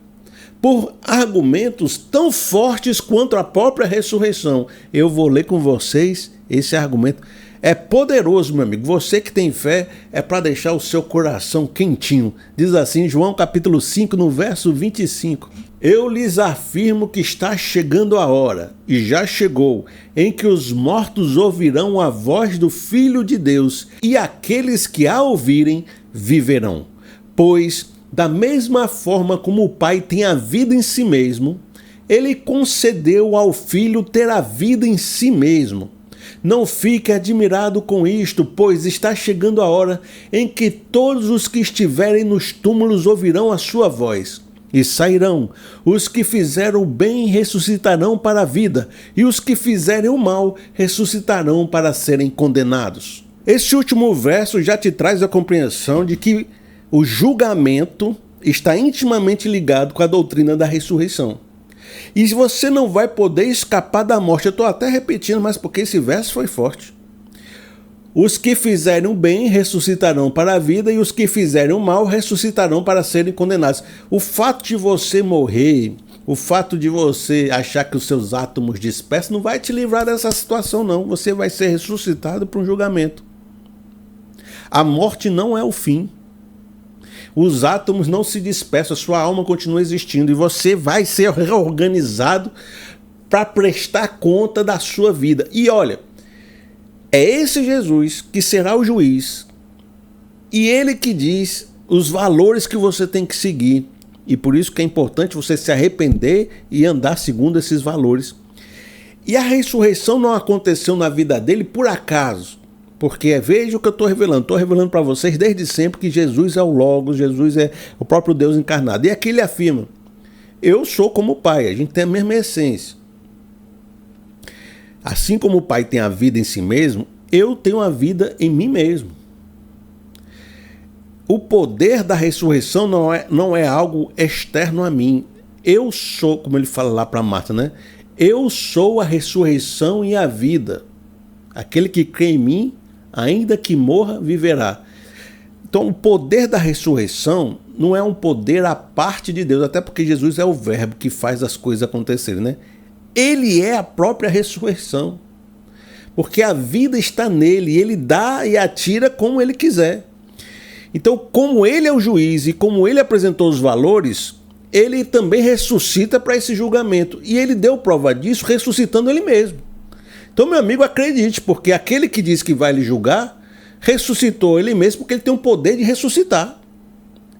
por argumentos tão fortes quanto a própria ressurreição. Eu vou ler com vocês esse argumento. É poderoso, meu amigo. Você que tem fé, é para deixar o seu coração quentinho. Diz assim, João capítulo 5, no verso 25. Eu lhes afirmo que está chegando a hora, e já chegou, em que os mortos ouvirão a voz do Filho de Deus, e aqueles que a ouvirem viverão. Pois, da mesma forma como o Pai tem a vida em si mesmo, ele concedeu ao Filho ter a vida em si mesmo. Não fique admirado com isto, pois está chegando a hora em que todos os que estiverem nos túmulos ouvirão a sua voz, e sairão. Os que fizeram o bem ressuscitarão para a vida, e os que fizerem o mal ressuscitarão para serem condenados. Este último verso já te traz a compreensão de que o julgamento está intimamente ligado com a doutrina da ressurreição. E você não vai poder escapar da morte. Eu estou até repetindo, mas porque esse verso foi forte. Os que fizerem o bem ressuscitarão para a vida, e os que fizerem o mal ressuscitarão para serem condenados. O fato de você morrer, o fato de você achar que os seus átomos dispersos não vai te livrar dessa situação, não. Você vai ser ressuscitado para um julgamento. A morte não é o fim. Os átomos não se dispersam, a sua alma continua existindo e você vai ser reorganizado para prestar conta da sua vida. E olha, é esse Jesus que será o juiz e ele que diz os valores que você tem que seguir. E por isso que é importante você se arrepender e andar segundo esses valores. E a ressurreição não aconteceu na vida dele por acaso. Porque veja o que eu estou revelando. Estou revelando para vocês desde sempre que Jesus é o Logos, Jesus é o próprio Deus encarnado. E aqui ele afirma: eu sou como o Pai, a gente tem a mesma essência. Assim como o Pai tem a vida em si mesmo, eu tenho a vida em mim mesmo. O poder da ressurreição não é algo externo a mim. Eu sou, como ele fala lá para Marta, né? Eu sou a ressurreição e a vida. Aquele que crê em mim, ainda que morra, viverá. Então, o poder da ressurreição não é um poder à parte de Deus, até porque Jesus é o verbo que faz as coisas acontecerem, né? Ele é a própria ressurreição. Porque a vida está nele, ele dá e atira como ele quiser. Então, como ele é o juiz e como ele apresentou os valores, ele também ressuscita para esse julgamento. E ele deu prova disso ressuscitando ele mesmo. Então, meu amigo, acredite, porque aquele que diz que vai lhe julgar, ressuscitou ele mesmo porque ele tem o poder de ressuscitar.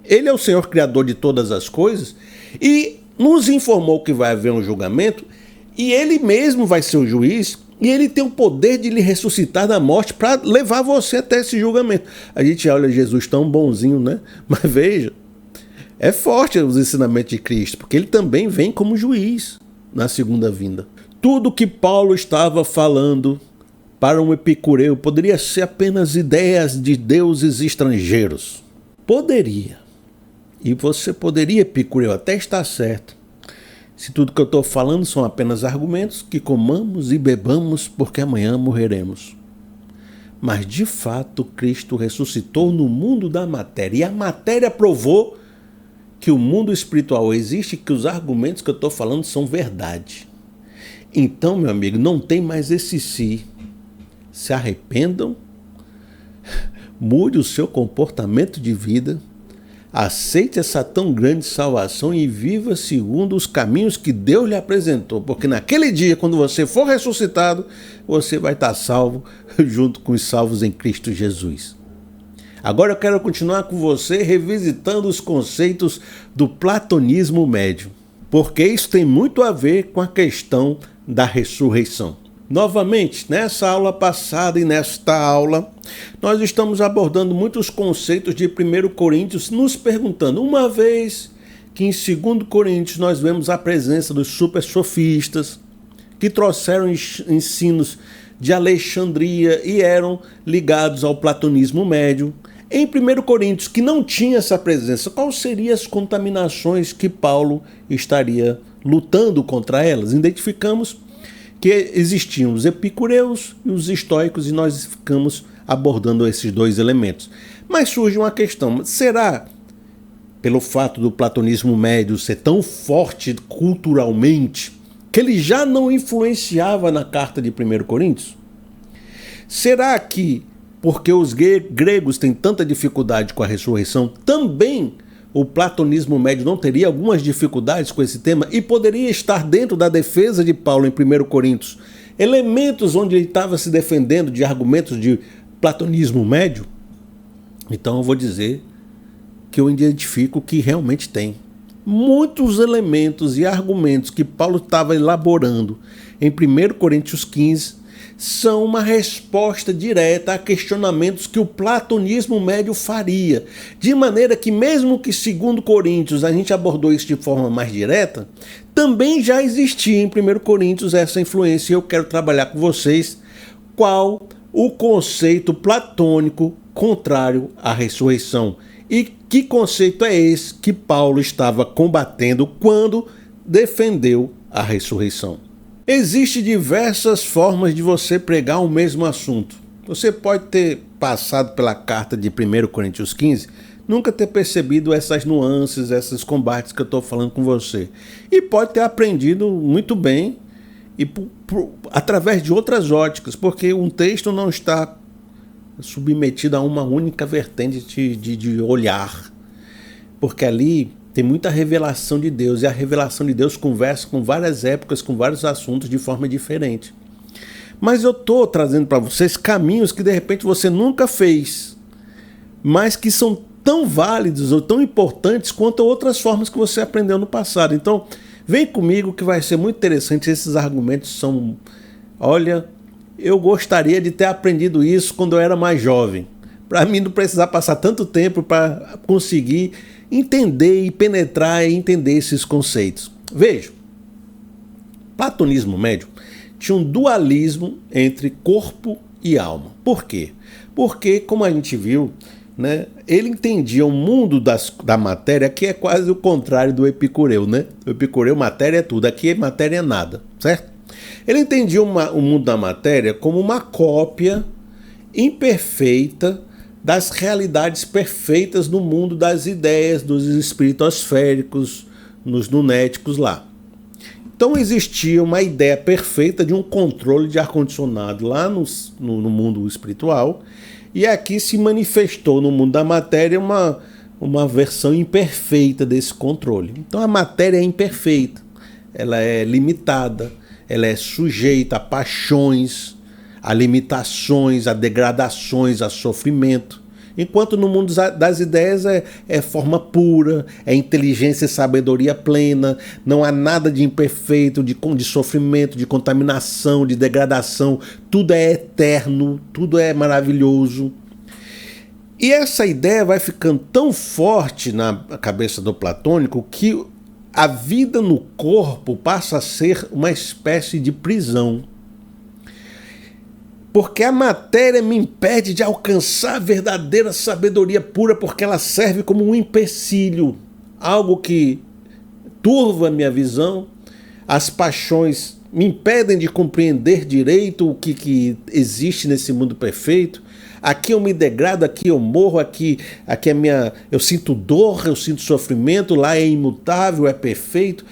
Ele é o Senhor Criador de todas as coisas e nos informou que vai haver um julgamento e ele mesmo vai ser o juiz. E ele tem o poder de lhe ressuscitar da morte para levar você até esse julgamento. A gente olha Jesus tão bonzinho, né? Mas veja, é forte os ensinamentos de Cristo, porque ele também vem como juiz na segunda vinda. Tudo que Paulo estava falando para um epicureu poderia ser apenas ideias de deuses estrangeiros. Poderia. E você poderia, epicureu, até estar certo. Se tudo que eu estou falando são apenas argumentos, que comamos e bebamos, porque amanhã morreremos. Mas, de fato, Cristo ressuscitou no mundo da matéria. E a matéria provou que o mundo espiritual existe e que os argumentos que eu estou falando são verdade. Então, meu amigo, não tem mais esse si. Se arrependam, mude o seu comportamento de vida, aceite essa tão grande salvação e viva segundo os caminhos que Deus lhe apresentou. Porque naquele dia, quando você for ressuscitado, você vai estar salvo junto com os salvos em Cristo Jesus. Agora eu quero continuar com você revisitando os conceitos do platonismo médio. Porque isso tem muito a ver com a questão da ressurreição. Novamente, nessa aula passada e nesta aula, nós estamos abordando muitos conceitos de 1 Coríntios, nos perguntando, uma vez que em 2 Coríntios nós vemos a presença dos supersofistas, que trouxeram ensinos de Alexandria e eram ligados ao platonismo médio. Em 1 Coríntios, que não tinha essa presença, quais seriam as contaminações que Paulo estaria lutando contra elas? Identificamos que existiam os epicureus e os estoicos e nós ficamos abordando esses dois elementos. Mas surge uma questão, será, pelo fato do platonismo médio ser tão forte culturalmente, que ele já não influenciava na carta de 1 Coríntios? Será que, porque os gregos têm tanta dificuldade com a ressurreição, também o platonismo médio não teria algumas dificuldades com esse tema e poderia estar dentro da defesa de Paulo em 1 Coríntios elementos onde ele estava se defendendo de argumentos de platonismo médio? Então eu vou dizer que eu identifico que realmente tem. Muitos elementos e argumentos que Paulo estava elaborando em 1 Coríntios 15 são uma resposta direta a questionamentos que o platonismo médio faria. De maneira que mesmo que 2 Coríntios a gente abordou isso de forma mais direta, também já existia em 1 Coríntios essa influência e eu quero trabalhar com vocês qual o conceito platônico contrário à ressurreição. E que conceito é esse que Paulo estava combatendo quando defendeu a ressurreição? Existem diversas formas de você pregar o mesmo assunto. Você pode ter passado pela carta de 1 Coríntios 15, nunca ter percebido essas nuances, esses combates que eu estou falando com você. E pode ter aprendido muito bem e através de outras óticas, porque um texto não está submetido a uma única vertente de olhar. Porque ali tem muita revelação de Deus, e a revelação de Deus conversa com várias épocas, com vários assuntos de forma diferente. Mas eu estou trazendo para vocês caminhos que de repente você nunca fez, mas que são tão válidos ou tão importantes quanto outras formas que você aprendeu no passado. Então, vem comigo que vai ser muito interessante. Esses argumentos são, olha, eu gostaria de ter aprendido isso quando eu era mais jovem, para mim não precisar passar tanto tempo para conseguir entender e penetrar e entender esses conceitos. Veja, platonismo médio tinha um dualismo entre corpo e alma. Por quê? Porque, como a gente viu, né, ele entendia o mundo da matéria, que é quase o contrário do epicureu, né? O epicureu, matéria é tudo, aqui matéria é nada, certo? Ele entendia o mundo da matéria como uma cópia imperfeita das realidades perfeitas no mundo das ideias, dos espiritosféricos, nos lunéticos lá. Então existia uma ideia perfeita de um controle de ar-condicionado lá no mundo espiritual, e aqui se manifestou no mundo da matéria uma versão imperfeita desse controle. Então a matéria é imperfeita, ela é limitada, ela é sujeita a paixões, a limitações, a degradações, a sofrimento. Enquanto no mundo das ideias é forma pura, é inteligência e sabedoria plena, não há nada de imperfeito, de sofrimento, de contaminação, de degradação, tudo é eterno, tudo é maravilhoso. E essa ideia vai ficando tão forte na cabeça do platônico que a vida no corpo passa a ser uma espécie de prisão. Porque a matéria me impede de alcançar a verdadeira sabedoria pura, porque ela serve como um empecilho, algo que turva a minha visão, as paixões me impedem de compreender direito o que existe nesse mundo perfeito. Aqui eu me degrado, aqui eu morro, aqui eu sinto dor, eu sinto sofrimento, lá é imutável, é perfeito.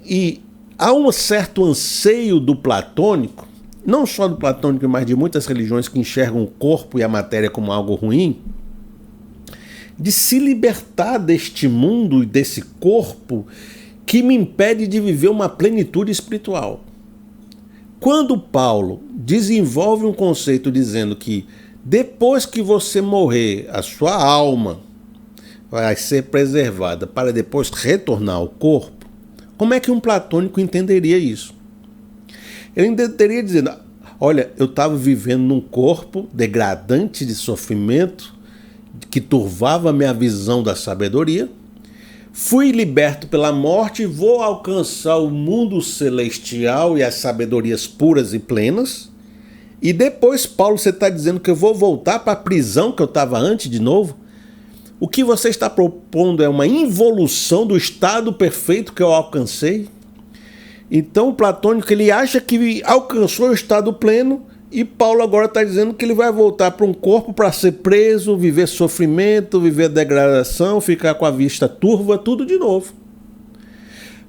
E há um certo anseio do platônico, não só do platônico, mas de muitas religiões que enxergam o corpo e a matéria como algo ruim, de se libertar deste mundo e desse corpo que me impede de viver uma plenitude espiritual. Quando Paulo desenvolve um conceito dizendo que depois que você morrer, a sua alma vai ser preservada para depois retornar ao corpo, como é que um platônico entenderia isso? Ele entenderia dizendo, olha, eu estava vivendo num corpo degradante de sofrimento, que turvava a minha visão da sabedoria, fui liberto pela morte e vou alcançar o mundo celestial e as sabedorias puras e plenas. E depois, Paulo, você está dizendo que eu vou voltar para a prisão que eu estava antes de novo? O que você está propondo é uma involução do estado perfeito que eu alcancei? Então o platônico ele acha que alcançou o estado pleno e Paulo agora está dizendo que ele vai voltar para um corpo para ser preso, viver sofrimento, viver degradação, ficar com a vista turva, tudo de novo.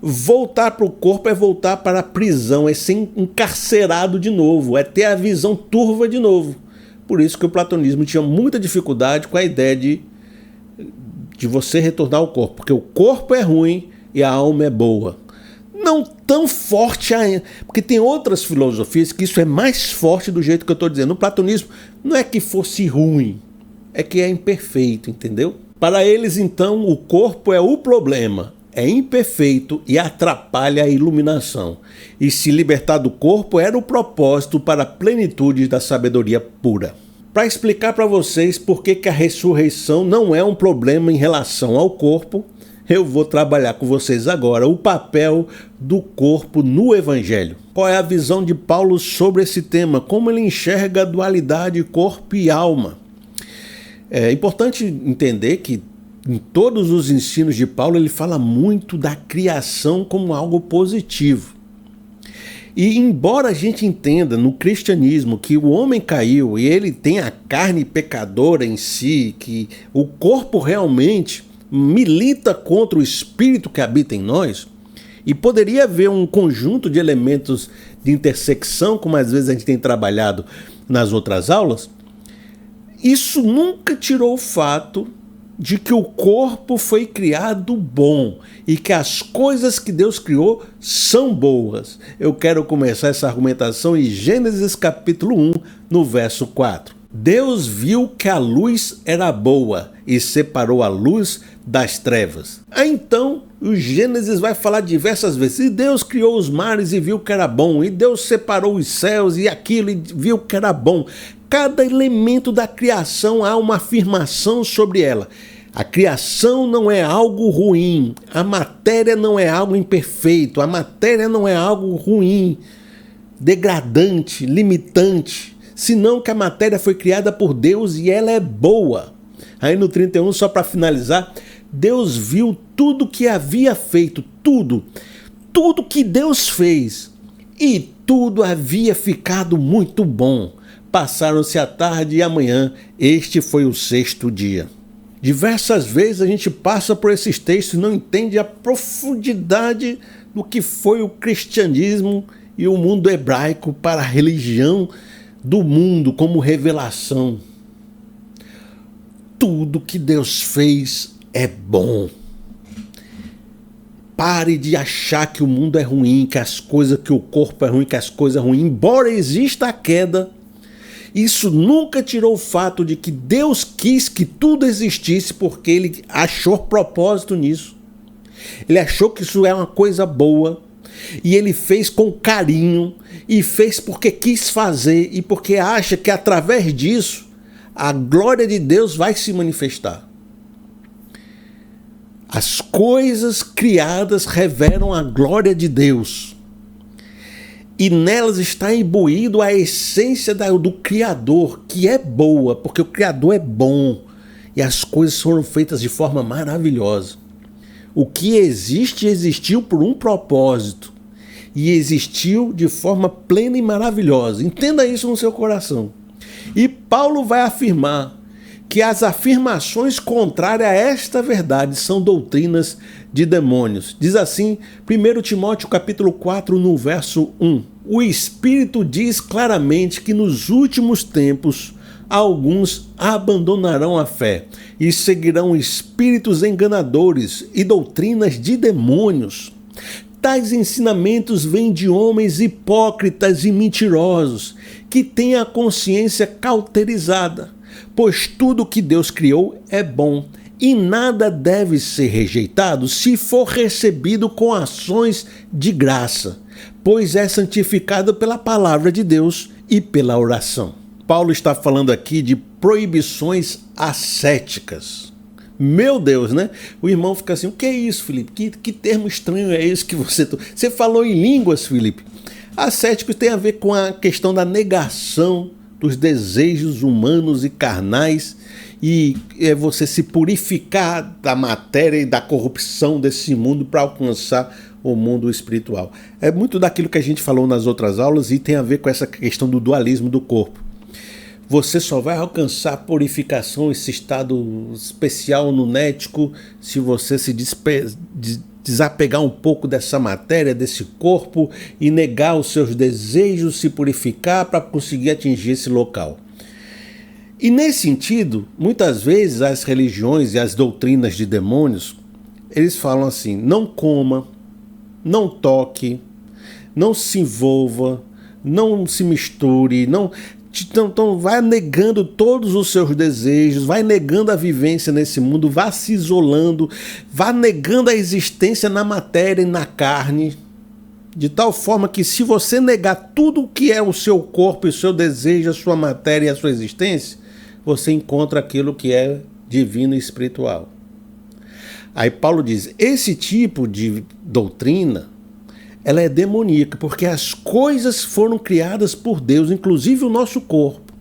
Voltar para o corpo é voltar para a prisão, é ser encarcerado de novo, é ter a visão turva de novo. Por isso que o platonismo tinha muita dificuldade com a ideia de você retornar ao corpo, porque o corpo é ruim e a alma é boa. Não tão forte ainda, porque tem outras filosofias que isso é mais forte do jeito que eu estou dizendo. No platonismo não é que fosse ruim, é que é imperfeito, entendeu? Para eles, então, o corpo é o problema, é imperfeito e atrapalha a iluminação. E se libertar do corpo era o propósito para a plenitude da sabedoria pura. Para explicar para vocês por que a ressurreição não é um problema em relação ao corpo, eu vou trabalhar com vocês agora o papel do corpo no Evangelho. Qual é a visão de Paulo sobre esse tema? Como ele enxerga a dualidade corpo e alma? É importante entender que em todos os ensinos de Paulo ele fala muito da criação como algo positivo. E embora a gente entenda no cristianismo que o homem caiu e ele tem a carne pecadora em si, que o corpo realmente milita contra o espírito que habita em nós, e poderia haver um conjunto de elementos de intersecção, como às vezes a gente tem trabalhado nas outras aulas, isso nunca tirou o fato de que o corpo foi criado bom e que as coisas que Deus criou são boas. Eu quero começar essa argumentação em Gênesis capítulo 1, no verso 4. Deus viu que a luz era boa e separou a luz das trevas. Então O Gênesis vai falar diversas vezes. E Deus criou os mares e viu que era bom. E Deus separou os céus e aquilo e viu que era bom. Cada elemento da criação há uma afirmação sobre ela. A criação não é algo ruim. A matéria não é algo imperfeito. A matéria não é algo ruim, degradante, limitante. Senão que a matéria foi criada por Deus e ela é boa. Aí no 31, só para finalizar, Deus viu tudo que havia feito, tudo que Deus fez, e tudo havia ficado muito bom. Passaram-se a tarde e a manhã, este foi o sexto dia. Diversas vezes a gente passa por esses textos e não entende a profundidade do que foi o cristianismo e o mundo hebraico para a religião do mundo como revelação. Tudo que Deus fez é bom. Pare de achar que o mundo é ruim, que o corpo é ruim, que as coisas são ruins. Embora exista a queda, isso nunca tirou o fato de que Deus quis que tudo existisse porque Ele achou propósito nisso. Ele achou que isso é uma coisa boa e Ele fez com carinho e fez porque quis fazer e porque acha que através disso a glória de Deus vai se manifestar. As coisas criadas revelam a glória de Deus. E nelas está imbuído a essência do Criador, que é boa, porque o Criador é bom. E as coisas foram feitas de forma maravilhosa. O que existe, existiu por um propósito. E existiu de forma plena e maravilhosa. Entenda isso no seu coração. E Paulo vai afirmar que as afirmações contrárias a esta verdade são doutrinas de demônios. Diz assim, 1 Timóteo capítulo 4, no verso 1. O Espírito diz claramente que nos últimos tempos alguns abandonarão a fé e seguirão espíritos enganadores e doutrinas de demônios. Tais ensinamentos vêm de homens hipócritas e mentirosos, que têm a consciência cauterizada, pois tudo que Deus criou é bom, e nada deve ser rejeitado se for recebido com ações de graça, pois é santificado pela palavra de Deus e pela oração. Paulo está falando aqui de proibições ascéticas. Meu Deus, né? O irmão fica assim, o que é isso, Felipe? Que termo estranho é esse que você... Você falou em línguas, Felipe. Ascético tem a ver com a questão da negação dos desejos humanos e carnais, e é você se purificar da matéria e da corrupção desse mundo para alcançar o mundo espiritual. É muito daquilo que a gente falou nas outras aulas e tem a ver com essa questão do dualismo do corpo. Você só vai alcançar purificação, esse estado especial nunético, se você se desapegar um pouco dessa matéria, desse corpo, e negar os seus desejos, se purificar para conseguir atingir esse local. E nesse sentido, muitas vezes as religiões e as doutrinas de demônios, eles falam assim, não coma, não toque, não se envolva, não se misture, não... Então vai negando todos os seus desejos, vai negando a vivência nesse mundo, vai se isolando, vai negando a existência na matéria e na carne, de tal forma que se você negar tudo o que é o seu corpo, o seu desejo, a sua matéria e a sua existência, você encontra aquilo que é divino e espiritual. Aí Paulo diz, esse tipo de doutrina, ela é demoníaca, porque as coisas foram criadas por Deus, inclusive o nosso corpo.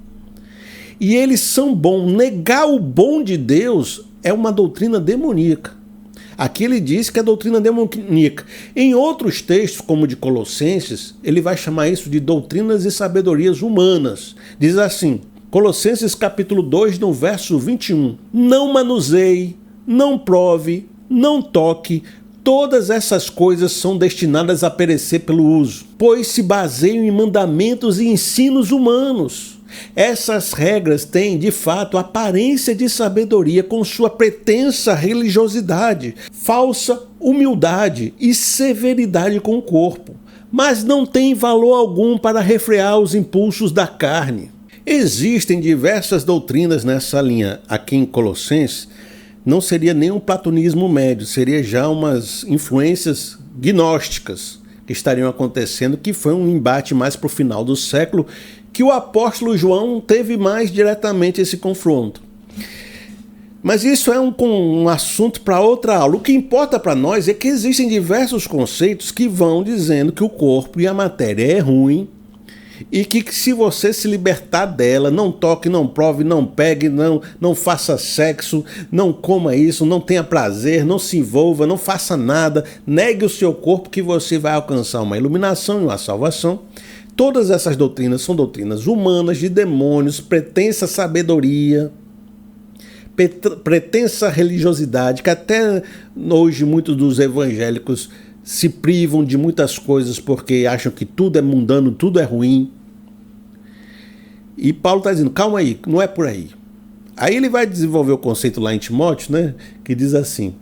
E eles são bons. Negar o bom de Deus é uma doutrina demoníaca. Aqui ele diz que é doutrina demoníaca. Em outros textos, como o de Colossenses, ele vai chamar isso de doutrinas e sabedorias humanas. Diz assim, Colossenses capítulo 2, no verso 21. Não manuseie, não prove, não toque. Todas essas coisas são destinadas a perecer pelo uso, pois se baseiam em mandamentos e ensinos humanos. Essas regras têm, de fato, aparência de sabedoria com sua pretensa religiosidade, falsa humildade e severidade com o corpo, mas não têm valor algum para refrear os impulsos da carne. Existem diversas doutrinas nessa linha aqui em Colossenses, não seria nem um platonismo médio, seria já umas influências gnósticas que estariam acontecendo, que foi um embate mais para o final do século, que o apóstolo João teve mais diretamente esse confronto. Mas isso é um assunto para outra aula. O que importa para nós é que existem diversos conceitos que vão dizendo que o corpo e a matéria é ruim e que se você se libertar dela, não toque, não prove, não pegue, não faça sexo, não coma isso, não tenha prazer, não se envolva, não faça nada, negue o seu corpo, que você vai alcançar uma iluminação e uma salvação. Todas essas doutrinas são doutrinas humanas, de demônios, pretensa sabedoria, pretensa religiosidade, que até hoje muitos dos evangélicos se privam de muitas coisas porque acham que tudo é mundano, tudo é ruim. E Paulo está dizendo, calma aí, não é por aí. Aí ele vai desenvolver o conceito lá em Timóteo, né, que diz assim: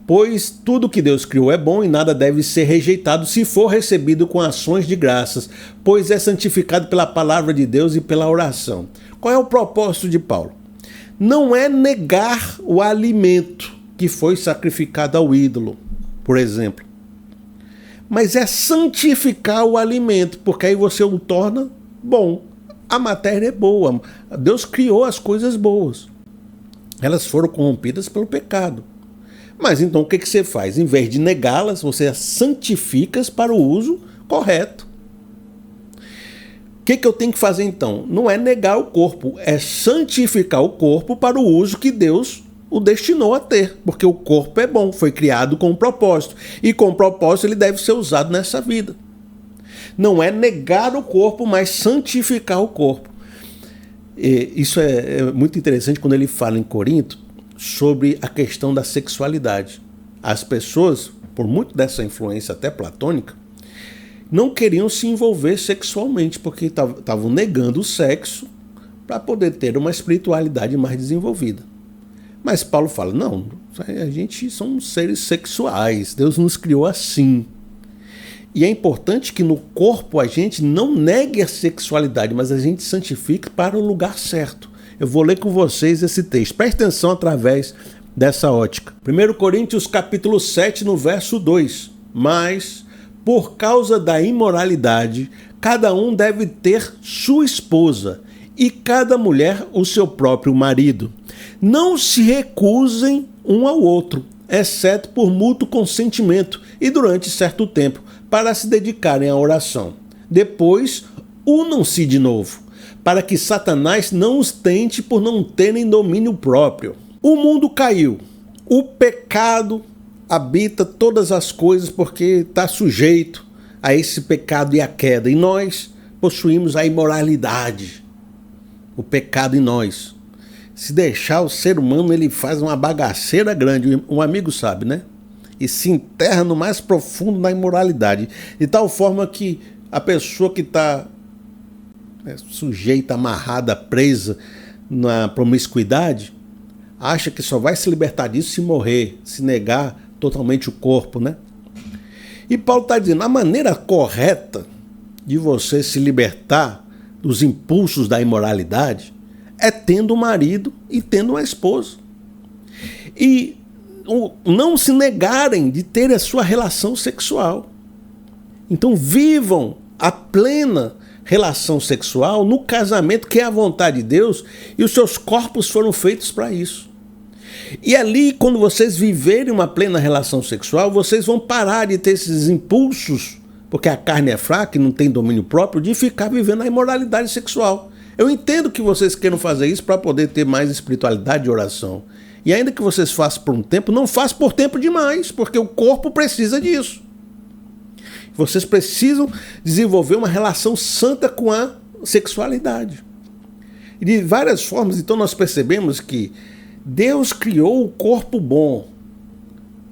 pois tudo que Deus criou é bom e nada deve ser rejeitado se for recebido com ações de graças, pois é santificado pela palavra de Deus e pela oração. Qual é o propósito de Paulo? Não é negar o alimento que foi sacrificado ao ídolo, por exemplo, mas é santificar o alimento, porque aí você o torna bom. A matéria é boa, Deus criou as coisas boas, elas foram corrompidas pelo pecado. Mas então o que você faz? Em vez de negá-las, você as santifica para o uso correto. O que eu tenho que fazer então? Não é negar o corpo, é santificar o corpo para o uso que Deus o destinou a ter, porque o corpo é bom, foi criado com um propósito, e com propósito ele deve ser usado nessa vida. Não é negar o corpo, mas santificar o corpo. E isso é muito interessante quando ele fala em Corinto sobre a questão da sexualidade. As pessoas, por muito dessa influência até platônica, não queriam se envolver sexualmente, porque estavam negando o sexo para poder ter uma espiritualidade mais desenvolvida. Mas Paulo fala, não, a gente somos seres sexuais, Deus nos criou assim. E é importante que no corpo a gente não negue a sexualidade, mas a gente santifique para o lugar certo. Eu vou ler com vocês esse texto. Preste atenção através dessa ótica. 1 Coríntios capítulo 7, no verso 2. Mas, por causa da imoralidade, cada um deve ter sua esposa e cada mulher o seu próprio marido. Não se recusem um ao outro, exceto por mútuo consentimento e durante certo tempo, para se dedicarem à oração. Depois, unam-se de novo, para que Satanás não os tente por não terem domínio próprio. O mundo caiu, o pecado habita todas as coisas porque está sujeito a esse pecado e a queda. E nós possuímos a imoralidade, o pecado em nós. Se deixar o ser humano, ele faz uma bagaceira grande. Um amigo sabe, né? E se enterra no mais profundo da imoralidade. De tal forma que a pessoa que está sujeita, amarrada, presa na promiscuidade, acha que só vai se libertar disso se morrer, se negar totalmente o corpo, né? E Paulo está dizendo, a maneira correta de você se libertar dos impulsos da imoralidade é tendo um marido e tendo uma esposa. E não se negarem de ter a sua relação sexual. Então vivam a plena relação sexual no casamento, que é a vontade de Deus, e os seus corpos foram feitos para isso. E ali, quando vocês viverem uma plena relação sexual, vocês vão parar de ter esses impulsos, porque a carne é fraca e não tem domínio próprio, de ficar vivendo a imoralidade sexual. Eu entendo que vocês queiram fazer isso para poder ter mais espiritualidade e oração. E ainda que vocês façam por um tempo, não façam por tempo demais, porque o corpo precisa disso. Vocês precisam desenvolver uma relação santa com a sexualidade. E de várias formas, então nós percebemos que Deus criou o corpo bom.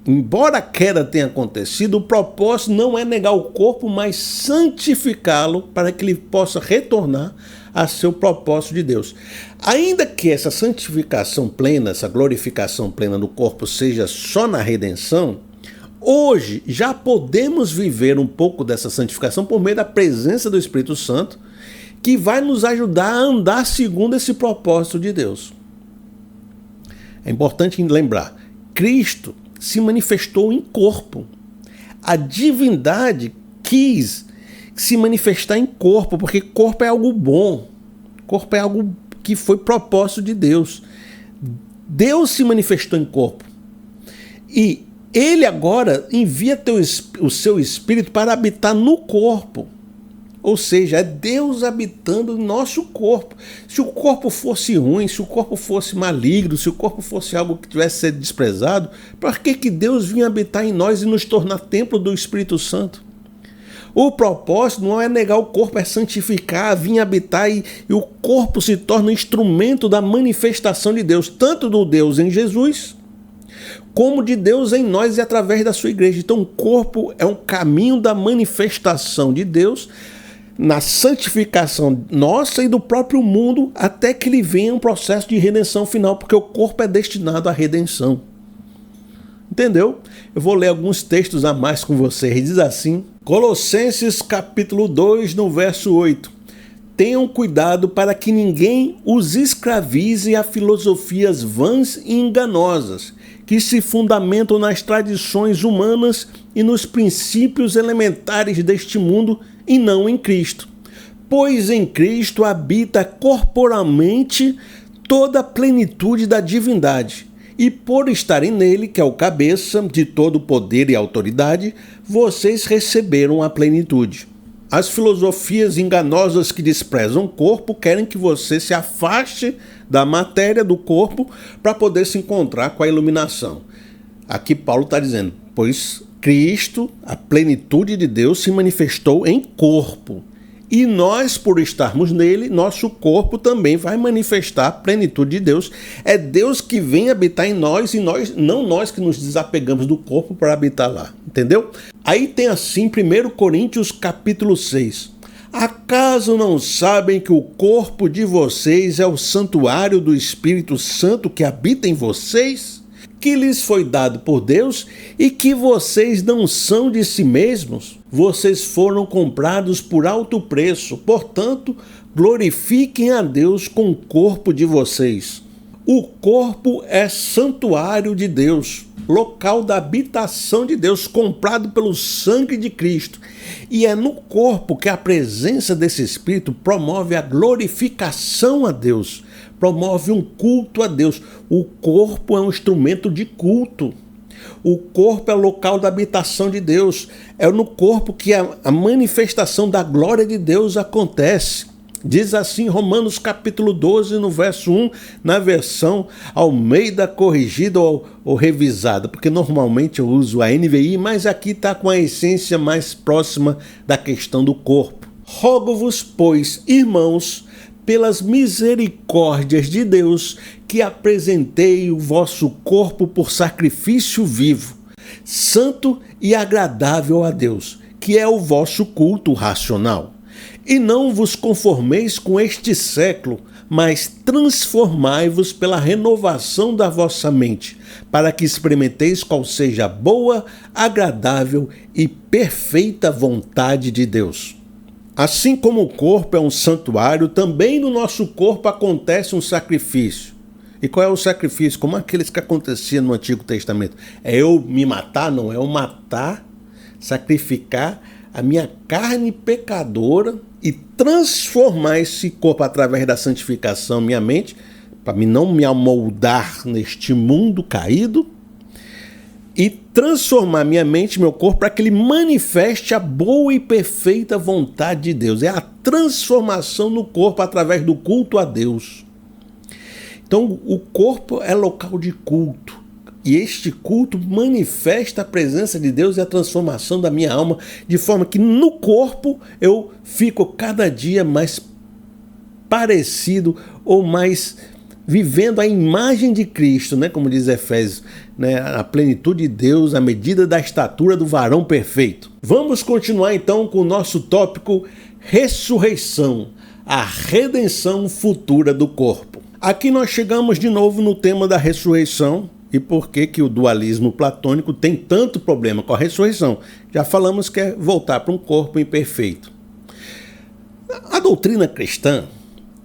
Embora a queda tenha acontecido, o propósito não é negar o corpo, mas santificá-lo para que ele possa retornar a seu propósito de Deus. Ainda que essa santificação plena, essa glorificação plena do corpo seja só na redenção, hoje já podemos viver um pouco dessa santificação por meio da presença do Espírito Santo, que vai nos ajudar a andar segundo esse propósito de Deus. É importante lembrar, Cristo se manifestou em corpo. A divindade quis se manifestar em corpo, porque corpo é algo bom. Corpo é algo que foi propósito de Deus. Deus se manifestou em corpo. E Ele agora envia o seu Espírito para habitar no corpo. Ou seja, é Deus habitando em nosso corpo. Se o corpo fosse ruim, se o corpo fosse maligno, se o corpo fosse algo que tivesse sido desprezado, por que Deus vinha habitar em nós e nos tornar templo do Espírito Santo? O propósito não é negar o corpo, é santificar, vir habitar e o corpo se torna instrumento da manifestação de Deus, tanto do Deus em Jesus, como de Deus em nós e através da sua igreja. Então o corpo é um caminho da manifestação de Deus na santificação nossa e do próprio mundo, até que ele venha um processo de redenção final, porque o corpo é destinado à redenção. Entendeu? Eu vou ler alguns textos a mais com vocês. Diz assim, Colossenses capítulo 2, no verso 8. Tenham cuidado para que ninguém os escravize a filosofias vãs e enganosas, que se fundamentam nas tradições humanas e nos princípios elementares deste mundo e não em Cristo. Pois em Cristo habita corporalmente toda a plenitude da divindade, e por estarem nele, que é o cabeça de todo poder e autoridade, vocês receberam a plenitude. As filosofias enganosas que desprezam o corpo querem que você se afaste da matéria do corpo para poder se encontrar com a iluminação. Aqui Paulo está dizendo, pois Cristo, a plenitude de Deus, se manifestou em corpo. E nós, por estarmos nele, nosso corpo também vai manifestar a plenitude de Deus. É Deus que vem habitar em nós e não nós que nos desapegamos do corpo para habitar lá. Entendeu? Aí tem assim 1 Coríntios capítulo 6. Acaso não sabem que o corpo de vocês é o santuário do Espírito Santo que habita em vocês? Que lhes foi dado por Deus e que vocês não são de si mesmos? Vocês foram comprados por alto preço, portanto, glorifiquem a Deus com o corpo de vocês. O corpo é santuário de Deus, local da habitação de Deus, comprado pelo sangue de Cristo. E é no corpo que a presença desse Espírito promove a glorificação a Deus, promove um culto a Deus. O corpo é um instrumento de culto. O corpo é o local da habitação de Deus. É no corpo que a manifestação da glória de Deus acontece. Diz assim Romanos capítulo 12, no verso 1, na versão Almeida corrigida ou revisada, porque normalmente eu uso a NVI, mas aqui está com a essência mais próxima da questão do corpo. Rogo-vos, pois, irmãos, pelas misericórdias de Deus, que apresentei o vosso corpo por sacrifício vivo, santo e agradável a Deus, que é o vosso culto racional. E não vos conformeis com este século, mas transformai-vos pela renovação da vossa mente, para que experimenteis qual seja a boa, agradável e perfeita vontade de Deus. Assim como o corpo é um santuário, também no nosso corpo acontece um sacrifício. E qual é o sacrifício? Como aqueles que aconteciam no Antigo Testamento. É eu me matar? Não, é eu matar, sacrificar a minha carne pecadora e transformar esse corpo através da santificação, minha mente, para não me amoldar neste mundo caído, e transformar minha mente, meu corpo, para que ele manifeste a boa e perfeita vontade de Deus. É a transformação no corpo através do culto a Deus. Então, o corpo é local de culto. E este culto manifesta a presença de Deus e a transformação da minha alma, de forma que no corpo eu fico cada dia mais parecido ou mais vivendo a imagem de Cristo, né? Como diz Efésios, né? A plenitude de Deus, a medida da estatura do varão perfeito. Vamos continuar então com o nosso tópico ressurreição, a redenção futura do corpo. Aqui nós chegamos de novo no tema da ressurreição. E por que o dualismo platônico tem tanto problema com a ressurreição? Já falamos que é voltar para um corpo imperfeito. A doutrina cristã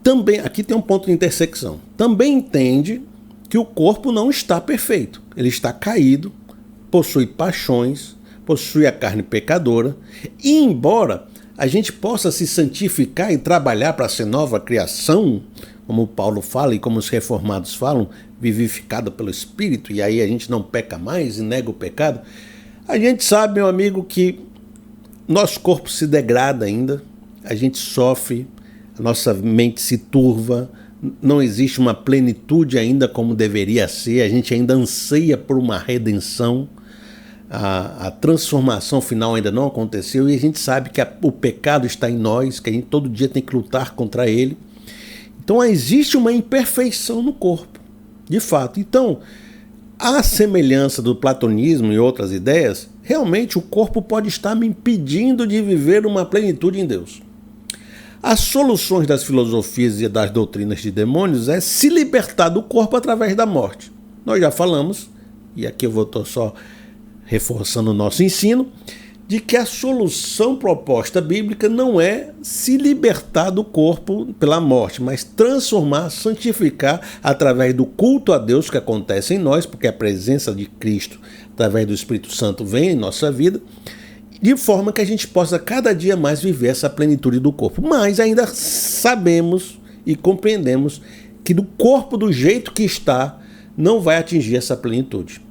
também, aqui tem um ponto de intersecção, também entende que o corpo não está perfeito. Ele está caído, possui paixões, possui a carne pecadora, e embora a gente possa se santificar e trabalhar para ser nova criação, como Paulo fala e como os reformados falam, vivificado pelo Espírito, e aí a gente não peca mais e nega o pecado, a gente sabe, meu amigo, que nosso corpo se degrada ainda, a gente sofre, a nossa mente se turva, não existe uma plenitude ainda como deveria ser, a gente ainda anseia por uma redenção, a transformação final ainda não aconteceu e a gente sabe que o pecado está em nós, que a gente todo dia tem que lutar contra ele. Então existe uma imperfeição no corpo, de fato. Então, à semelhança do platonismo e outras ideias, realmente o corpo pode estar me impedindo de viver uma plenitude em Deus. As soluções das filosofias e das doutrinas de demônios é se libertar do corpo através da morte. Nós já falamos, e aqui eu estou só reforçando o nosso ensino, de que a solução proposta bíblica não é se libertar do corpo pela morte, mas transformar, santificar através do culto a Deus que acontece em nós, porque a presença de Cristo, através do Espírito Santo, vem em nossa vida, de forma que a gente possa cada dia mais viver essa plenitude do corpo. Mas ainda sabemos e compreendemos que do corpo do jeito que está, não vai atingir essa plenitude.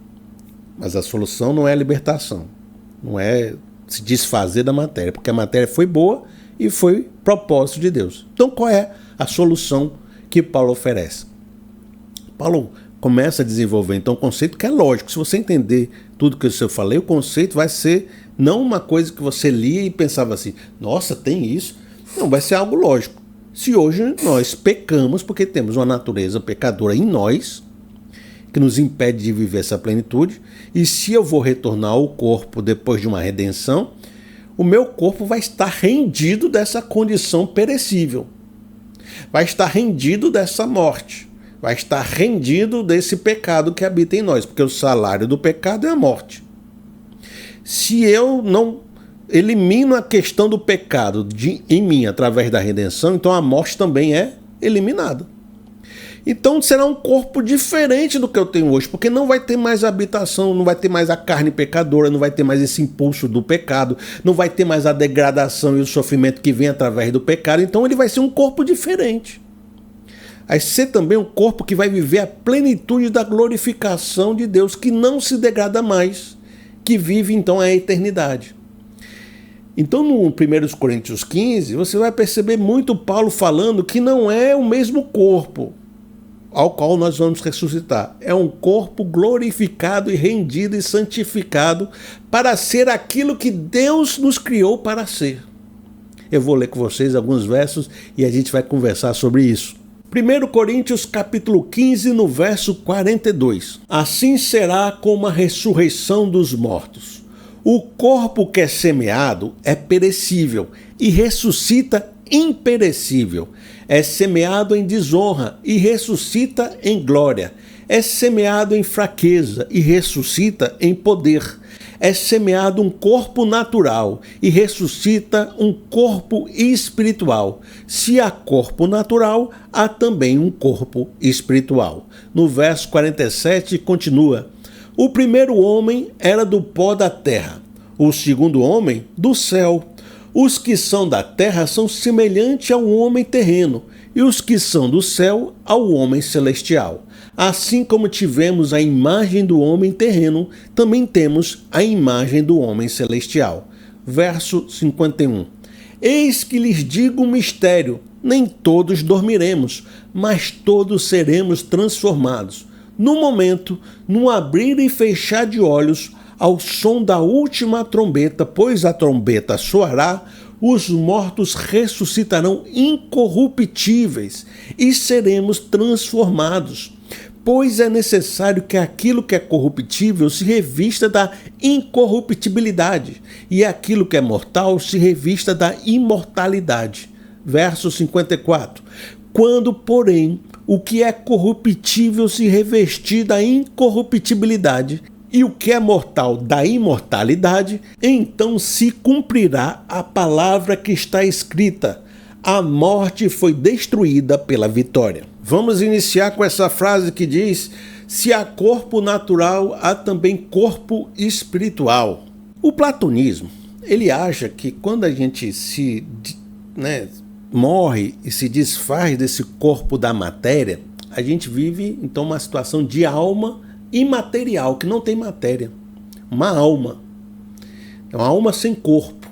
Mas a solução não é a libertação, não é se desfazer da matéria, porque a matéria foi boa e foi propósito de Deus. Então qual é a solução que Paulo oferece? Paulo começa a desenvolver então um conceito que é lógico. Se você entender tudo que eu falei, o conceito vai ser não uma coisa que você lia e pensava assim, nossa, tem isso? Não, vai ser algo lógico. Se hoje nós pecamos porque temos uma natureza pecadora em nós, que nos impede de viver essa plenitude, e se eu vou retornar ao corpo depois de uma redenção, o meu corpo vai estar rendido dessa condição perecível, vai estar rendido dessa morte, vai estar rendido desse pecado que habita em nós, porque o salário do pecado é a morte. Se eu não elimino a questão do pecado em mim através da redenção, então a morte também é eliminada. Então será um corpo diferente do que eu tenho hoje, porque não vai ter mais habitação, não vai ter mais a carne pecadora, não vai ter mais esse impulso do pecado, não vai ter mais a degradação e o sofrimento que vem através do pecado, então ele vai ser um corpo diferente. Vai ser também um corpo que vai viver a plenitude da glorificação de Deus, que não se degrada mais, que vive então a eternidade. Então no 1 Coríntios 15, você vai perceber muito Paulo falando que não é o mesmo corpo ao qual nós vamos ressuscitar. É um corpo glorificado e rendido e santificado para ser aquilo que Deus nos criou para ser. Eu vou ler com vocês alguns versos e a gente vai conversar sobre isso. 1 Coríntios capítulo 15, no verso 42. Assim será como a ressurreição dos mortos. O corpo que é semeado é perecível e ressuscita imperecível. É semeado em desonra e ressuscita em glória. É semeado em fraqueza e ressuscita em poder. É semeado um corpo natural e ressuscita um corpo espiritual. Se há corpo natural, há também um corpo espiritual. No verso 47 continua: o primeiro homem era do pó da terra, o segundo homem do céu. Os que são da terra são semelhantes ao homem terreno, e os que são do céu ao homem celestial. Assim como tivemos a imagem do homem terreno, também temos a imagem do homem celestial. Verso 51. Eis que lhes digo um mistério, nem todos dormiremos, mas todos seremos transformados. No momento, num abrir e fechar de olhos, ao som da última trombeta, pois a trombeta soará, os mortos ressuscitarão incorruptíveis e seremos transformados. Pois é necessário que aquilo que é corruptível se revista da incorruptibilidade e aquilo que é mortal se revista da imortalidade. Verso 54. Quando, porém, o que é corruptível se revestir da incorruptibilidade e o que é mortal da imortalidade, então se cumprirá a palavra que está escrita: a morte foi destruída pela vitória. Vamos iniciar com essa frase que diz: Se há corpo natural, há também corpo espiritual. O platonismo, ele acha que quando a gente morre e se desfaz desse corpo da matéria, a gente vive então uma situação de alma imaterial, que não tem matéria. Uma alma. É uma alma sem corpo.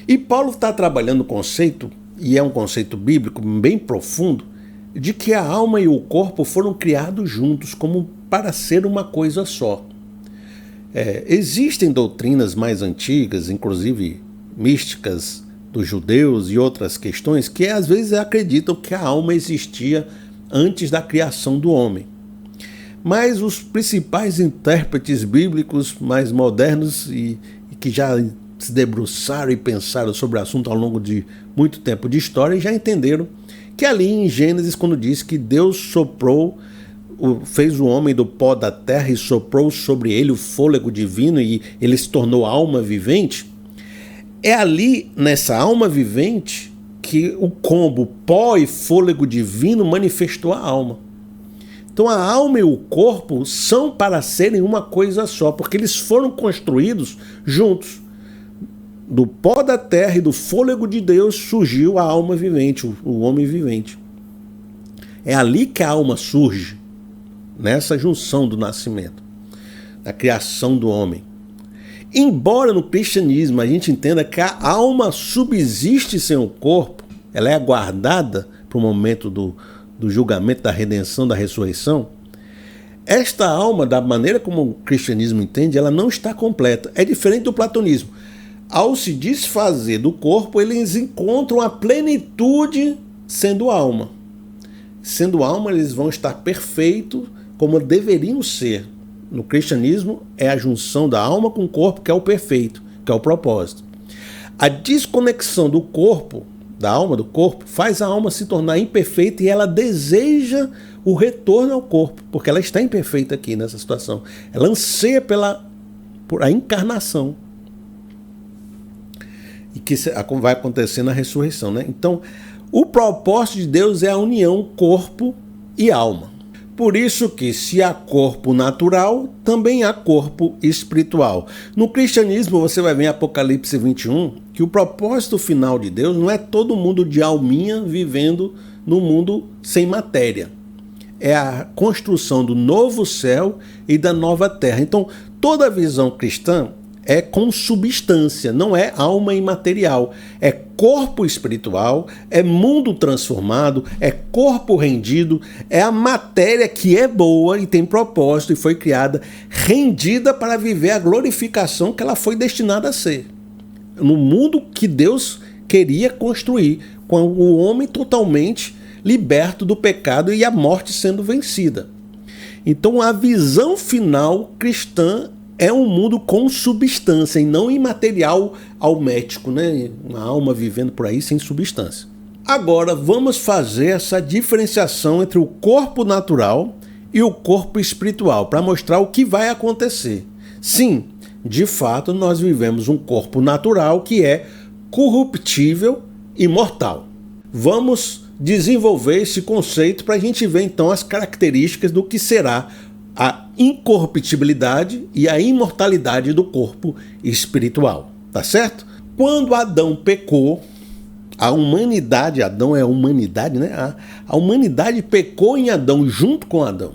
E Paulo está trabalhando o conceito, e é um conceito bíblico bem profundo, de que a alma e o corpo foram criados juntos, como para ser uma coisa só. Existem doutrinas mais antigas, inclusive místicas dos judeus e outras questões, que às vezes acreditam que a alma existia antes da criação do homem. Mas os principais intérpretes bíblicos mais modernos e que já se debruçaram e pensaram sobre o assunto ao longo de muito tempo de história já entenderam que ali em Gênesis, quando diz que Deus fez o homem do pó da terra e soprou sobre ele o fôlego divino e ele se tornou alma vivente, é ali nessa alma vivente que o combo pó e fôlego divino manifestou a alma. Então a alma e o corpo são para serem uma coisa só, porque eles foram construídos juntos. Do pó da terra e do fôlego de Deus surgiu a alma vivente, o homem vivente. É ali que a alma surge, nessa junção do nascimento, da criação do homem. Embora no cristianismo a gente entenda que a alma subsiste sem o corpo, ela é aguardada para o momento do julgamento, da redenção, da ressurreição, esta alma, da maneira como o cristianismo entende, ela não está completa. É diferente do platonismo. Ao se desfazer do corpo, eles encontram a plenitude sendo alma. Sendo alma, eles vão estar perfeitos como deveriam ser. No cristianismo, é a junção da alma com o corpo que é o perfeito, que é o propósito. A desconexão do corpo, da alma do corpo, faz a alma se tornar imperfeita e ela deseja o retorno ao corpo, porque ela está imperfeita aqui nessa situação. Ela anseia por a encarnação. E que vai acontecer na ressurreição, né? Então, o propósito de Deus é a união corpo e alma. Por isso que se há corpo natural, também há corpo espiritual. No cristianismo, você vai ver em Apocalipse 21 que o propósito final de Deus não é todo mundo de alminha vivendo no mundo sem matéria. É a construção do novo céu e da nova terra. Então, toda a visão cristã é com substância, não é alma imaterial. É corpo espiritual, é mundo transformado, é corpo rendido, é a matéria que é boa e tem propósito e foi criada, rendida para viver a glorificação que ela foi destinada a ser. No mundo que Deus queria construir, com o homem totalmente liberto do pecado e a morte sendo vencida. Então a visão final cristã é um mundo com substância e não imaterial almético, né? Uma alma vivendo por aí sem substância. Agora vamos fazer essa diferenciação entre o corpo natural e o corpo espiritual para mostrar o que vai acontecer. Sim, de fato nós vivemos um corpo natural que é corruptível e mortal. Vamos desenvolver esse conceito para a gente ver então as características do que será a incorruptibilidade e a imortalidade do corpo espiritual, tá certo? Quando Adão pecou, a humanidade, Adão é a humanidade, né? A humanidade pecou em Adão, junto com Adão.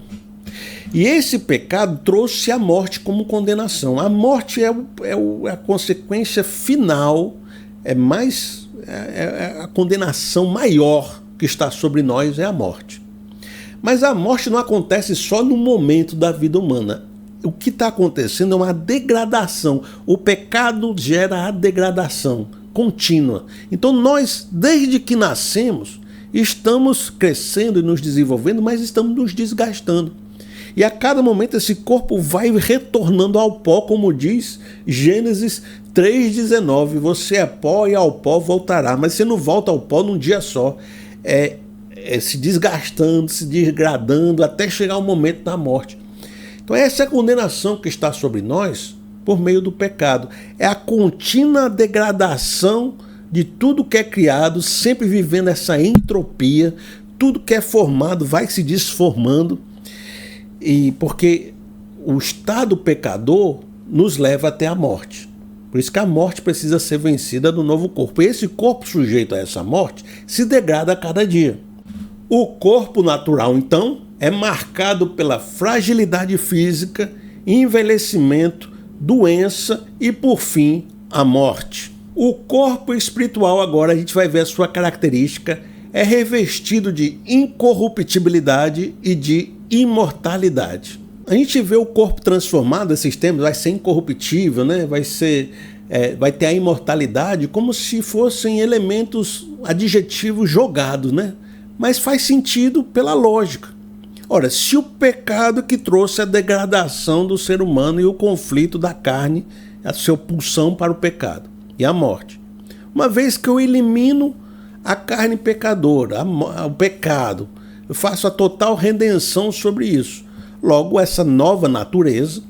E esse pecado trouxe a morte como condenação. A morte é a consequência final, é a condenação maior que está sobre nós, é a morte. Mas a morte não acontece só no momento da vida humana. O que está acontecendo é uma degradação. O pecado gera a degradação contínua. Então nós, desde que nascemos, estamos crescendo e nos desenvolvendo, mas estamos nos desgastando. E a cada momento esse corpo vai retornando ao pó, como diz Gênesis 3,19. Você é pó e ao pó voltará. Mas você não volta ao pó num dia só. Se desgastando, se degradando, até chegar o momento da morte. Então essa é a condenação que está sobre nós por meio do pecado. É a contínua degradação de tudo que é criado, sempre vivendo essa entropia. Tudo que é formado vai se desformando. E porque o estado pecador nos leva até a morte. Por isso que a morte precisa ser vencida no novo corpo. E esse corpo sujeito a essa morte se degrada a cada dia. O corpo natural, então, é marcado pela fragilidade física, envelhecimento, doença e, por fim, a morte. O corpo espiritual, agora a gente vai ver a sua característica, é revestido de incorruptibilidade e de imortalidade. A gente vê o corpo transformado, esses tempos, vai ser incorruptível, né? Vai ter a imortalidade como se fossem elementos adjetivos jogados, né? Mas faz sentido pela lógica. Ora, se o pecado que trouxe a degradação do ser humano e o conflito da carne, a sua pulsão para o pecado e a morte. Uma vez que eu elimino a carne pecadora, o pecado, eu faço a total redenção sobre isso. Logo, essa nova natureza,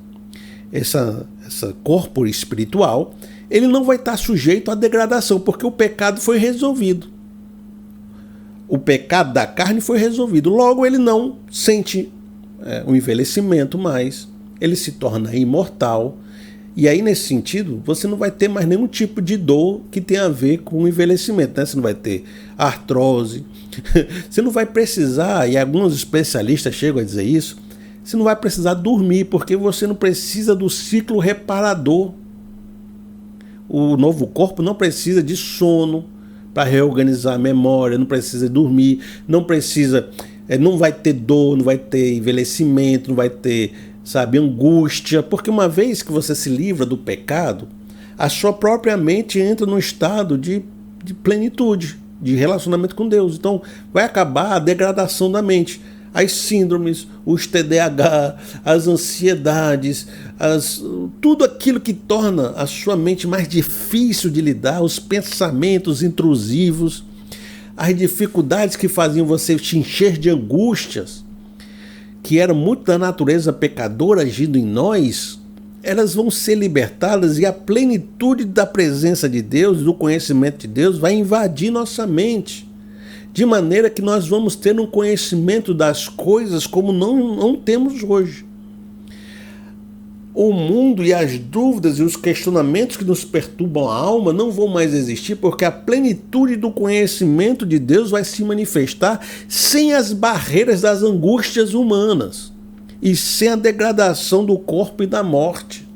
essa corpo espiritual, ele não vai estar sujeito à degradação, porque o pecado foi resolvido. O pecado da carne foi resolvido. Logo, ele não sente o envelhecimento mais, ele se torna imortal. E aí, nesse sentido, você não vai ter mais nenhum tipo de dor que tenha a ver com o envelhecimento, né? Você não vai ter artrose, você não vai precisar, e alguns especialistas chegam a dizer isso, você não vai precisar dormir, porque você não precisa do ciclo reparador. O novo corpo não precisa de sono para reorganizar a memória, não precisa dormir, não vai ter dor, não vai ter envelhecimento, não vai ter, angústia, porque uma vez que você se livra do pecado, a sua própria mente entra num estado de plenitude, de relacionamento com Deus. Então vai acabar a degradação da mente. As síndromes, os TDAH, as ansiedades, tudo aquilo que torna a sua mente mais difícil de lidar, os pensamentos intrusivos, as dificuldades que faziam você te encher de angústias, que eram muito da natureza pecadora agindo em nós, elas vão ser libertadas e a plenitude da presença de Deus, do conhecimento de Deus, vai invadir nossa mente. De maneira que nós vamos ter um conhecimento das coisas como não temos hoje. O mundo e as dúvidas e os questionamentos que nos perturbam a alma não vão mais existir, porque a plenitude do conhecimento de Deus vai se manifestar sem as barreiras das angústias humanas e sem a degradação do corpo e da morte.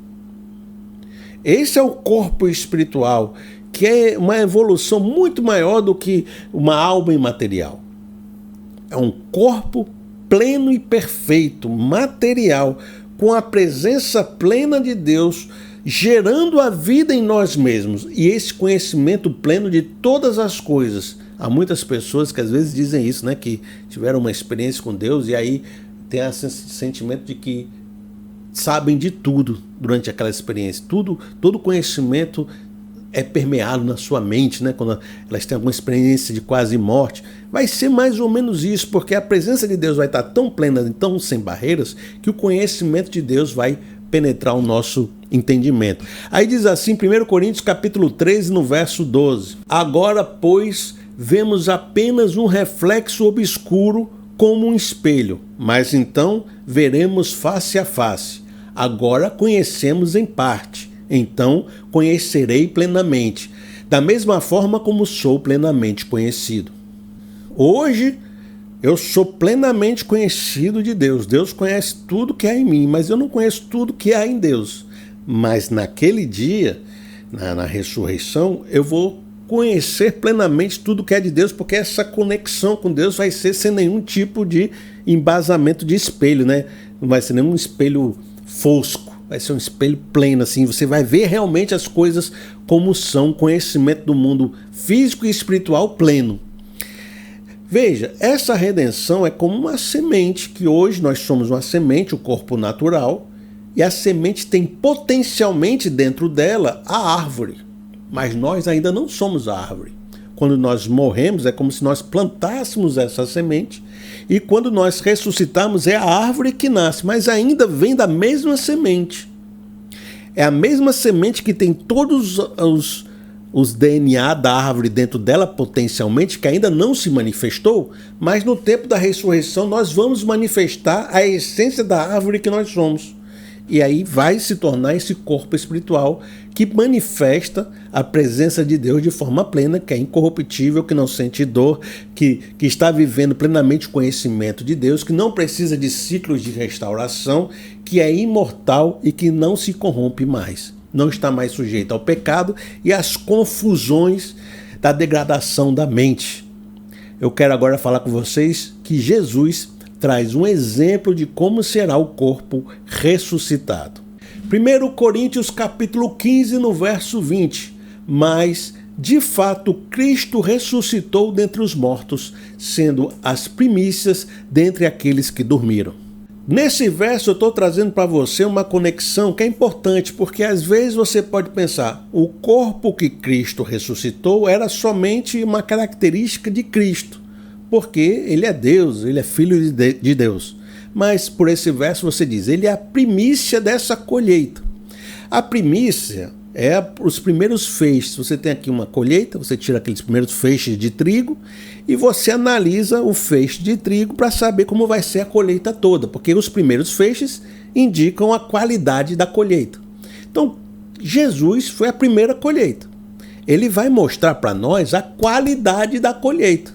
Esse é o corpo espiritual, que é uma evolução muito maior do que uma alma imaterial. É um corpo pleno e perfeito, material, com a presença plena de Deus, gerando a vida em nós mesmos. E esse conhecimento pleno de todas as coisas. Há muitas pessoas que às vezes dizem isso, né? Que tiveram uma experiência com Deus e aí tem esse sentimento de que sabem de tudo durante aquela experiência. Todo conhecimento é permeado na sua mente, né? Quando elas têm alguma experiência de quase morte, vai ser mais ou menos isso, porque a presença de Deus vai estar tão plena, tão sem barreiras, que o conhecimento de Deus vai penetrar o nosso entendimento. Aí diz assim, 1 Coríntios capítulo 13, no verso 12: Agora, pois, vemos apenas um reflexo obscuro como um espelho, mas então veremos face a face. Agora conhecemos em parte, então conhecerei plenamente, da mesma forma como sou plenamente conhecido. Hoje eu sou plenamente conhecido de Deus. Deus conhece tudo que há em mim, mas eu não conheço tudo que há em Deus. Mas naquele dia, na ressurreição, eu vou conhecer plenamente tudo que é de Deus, porque essa conexão com Deus vai ser sem nenhum tipo de embasamento de espelho, né? Não vai ser nenhum espelho fosco. Vai ser um espelho pleno, assim, você vai ver realmente as coisas como são, conhecimento do mundo físico e espiritual pleno. Veja, essa redenção é como uma semente, que hoje nós somos uma semente, o corpo natural, e a semente tem potencialmente dentro dela a árvore, mas nós ainda não somos a árvore. Quando nós morremos é como se nós plantássemos essa semente, e quando nós ressuscitamos é a árvore que nasce, mas ainda vem da mesma semente. É a mesma semente que tem todos os DNA da árvore dentro dela potencialmente, que ainda não se manifestou, mas no tempo da ressurreição nós vamos manifestar a essência da árvore que nós somos. E aí vai se tornar esse corpo espiritual que manifesta a presença de Deus de forma plena, que é incorruptível, que não sente dor, que está vivendo plenamente o conhecimento de Deus, que não precisa de ciclos de restauração, que é imortal e que não se corrompe mais. Não está mais sujeito ao pecado e às confusões da degradação da mente. Eu quero agora falar com vocês que Jesus traz um exemplo de como será o corpo ressuscitado. 1 Coríntios capítulo 15, no verso 20. Mas, de fato, Cristo ressuscitou dentre os mortos, sendo as primícias dentre aqueles que dormiram. Nesse verso eu estou trazendo para você uma conexão que é importante, porque às vezes você pode pensar, o corpo que Cristo ressuscitou era somente uma característica de Cristo, porque ele é Deus, ele é filho de Deus. Mas por esse verso você diz, ele é a primícia dessa colheita. A primícia é os primeiros feixes. Você tem aqui uma colheita, você tira aqueles primeiros feixes de trigo e você analisa o feixe de trigo para saber como vai ser a colheita toda, porque os primeiros feixes indicam a qualidade da colheita. Então, Jesus foi a primeira colheita. Ele vai mostrar para nós a qualidade da colheita.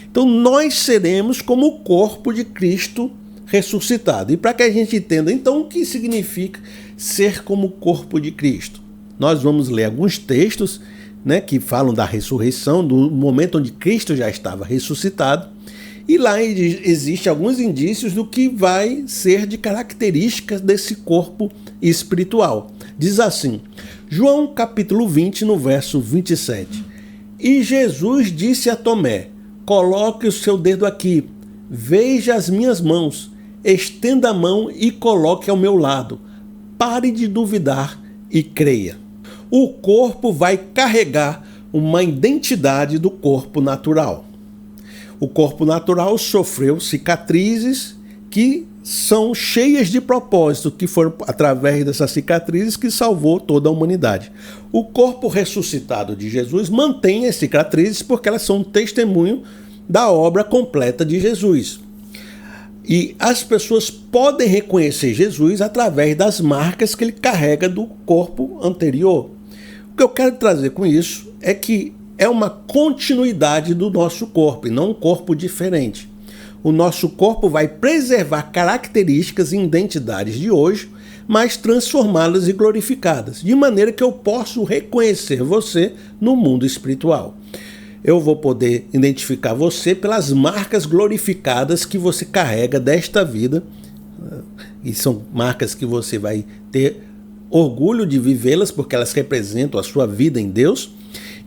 Então, nós seremos como o corpo de Cristo ressuscitado. E para que a gente entenda, então, o que significa ser como o corpo de Cristo? Nós vamos ler alguns textos, que falam da ressurreição, do momento onde Cristo já estava ressuscitado. E lá existem alguns indícios do que vai ser de características desse corpo espiritual. Diz assim, João capítulo 20, no verso 27. E Jesus disse a Tomé, coloque o seu dedo aqui, veja as minhas mãos, estenda a mão e coloque ao meu lado. Pare de duvidar e creia. O corpo vai carregar uma identidade do corpo natural. O corpo natural sofreu cicatrizes que são cheias de propósito, que foram através dessas cicatrizes que salvou toda a humanidade. O corpo ressuscitado de Jesus mantém as cicatrizes porque elas são um testemunho da obra completa de Jesus. E as pessoas podem reconhecer Jesus através das marcas que ele carrega do corpo anterior. O que eu quero trazer com isso é que é uma continuidade do nosso corpo e não um corpo diferente. O nosso corpo vai preservar características e identidades de hoje, mas transformá-las e glorificadas, de maneira que eu possa reconhecer você no mundo espiritual. Eu vou poder identificar você pelas marcas glorificadas que você carrega desta vida, e são marcas que você vai ter orgulho de vivê-las, porque elas representam a sua vida em Deus,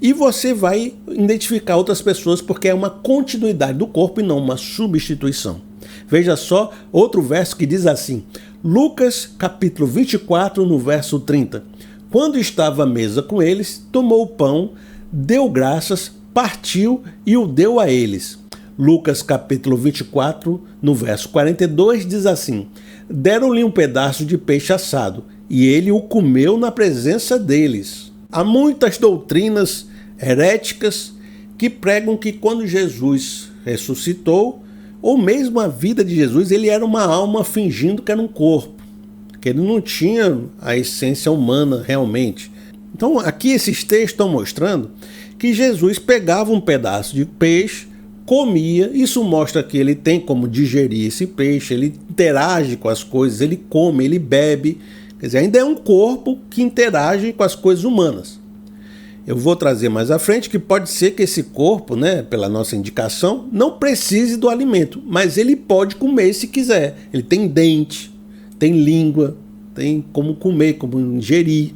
e você vai identificar outras pessoas porque é uma continuidade do corpo e não uma substituição. Veja só outro verso que diz assim, Lucas capítulo 24, no verso 30. Quando estava à mesa com eles, tomou o pão, deu graças, partiu e o deu a eles. Lucas capítulo 24, no verso 42, diz assim, deram-lhe um pedaço de peixe assado, e ele o comeu na presença deles. Há muitas doutrinas heréticas que pregam que quando Jesus ressuscitou, ou mesmo a vida de Jesus, ele era uma alma fingindo que era um corpo, que ele não tinha a essência humana realmente. Então aqui esses textos estão mostrando que Jesus pegava um pedaço de peixe, comia, isso mostra que ele tem como digerir esse peixe, ele interage com as coisas, ele come, ele bebe, quer dizer, ainda é um corpo que interage com as coisas humanas. Eu vou trazer mais à frente que pode ser que esse corpo, pela nossa indicação, não precise do alimento, mas ele pode comer se quiser. Ele tem dente, tem língua, tem como comer, como ingerir.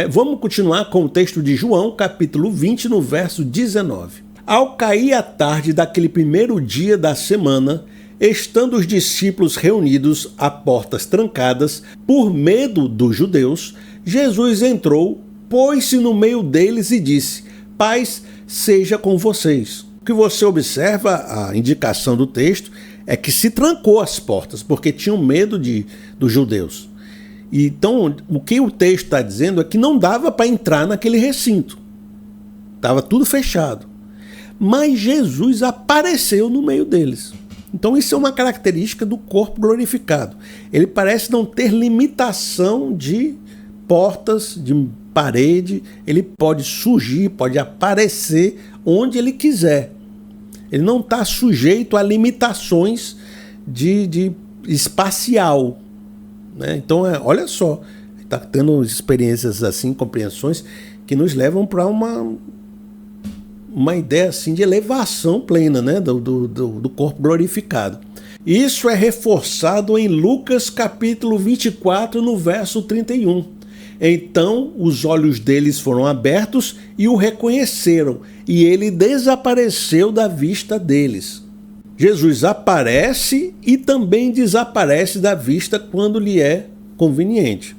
Vamos continuar com o texto de João, capítulo 20, no verso 19. Ao cair a tarde daquele primeiro dia da semana, estando os discípulos reunidos a portas trancadas, por medo dos judeus, Jesus entrou, pôs-se no meio deles e disse, paz seja com vocês. O que você observa, a indicação do texto, é que se trancou as portas, porque tinham medo dos judeus. Então, o que o texto está dizendo é que não dava para entrar naquele recinto. estava tudo fechado. Mas Jesus apareceu no meio deles. Então isso é uma característica do corpo glorificado. Ele parece não ter limitação de portas, de parede. Ele pode surgir, pode aparecer onde ele quiser. Ele não está sujeito a limitações de espacial, né? Então, olha só, está tendo experiências assim, compreensões que nos levam para uma ideia assim de elevação plena, né, do corpo glorificado. Isso é reforçado em Lucas capítulo 24, no verso 31. Então os olhos deles foram abertos e o reconheceram, e ele desapareceu da vista deles. Jesus aparece e também desaparece da vista quando lhe é conveniente.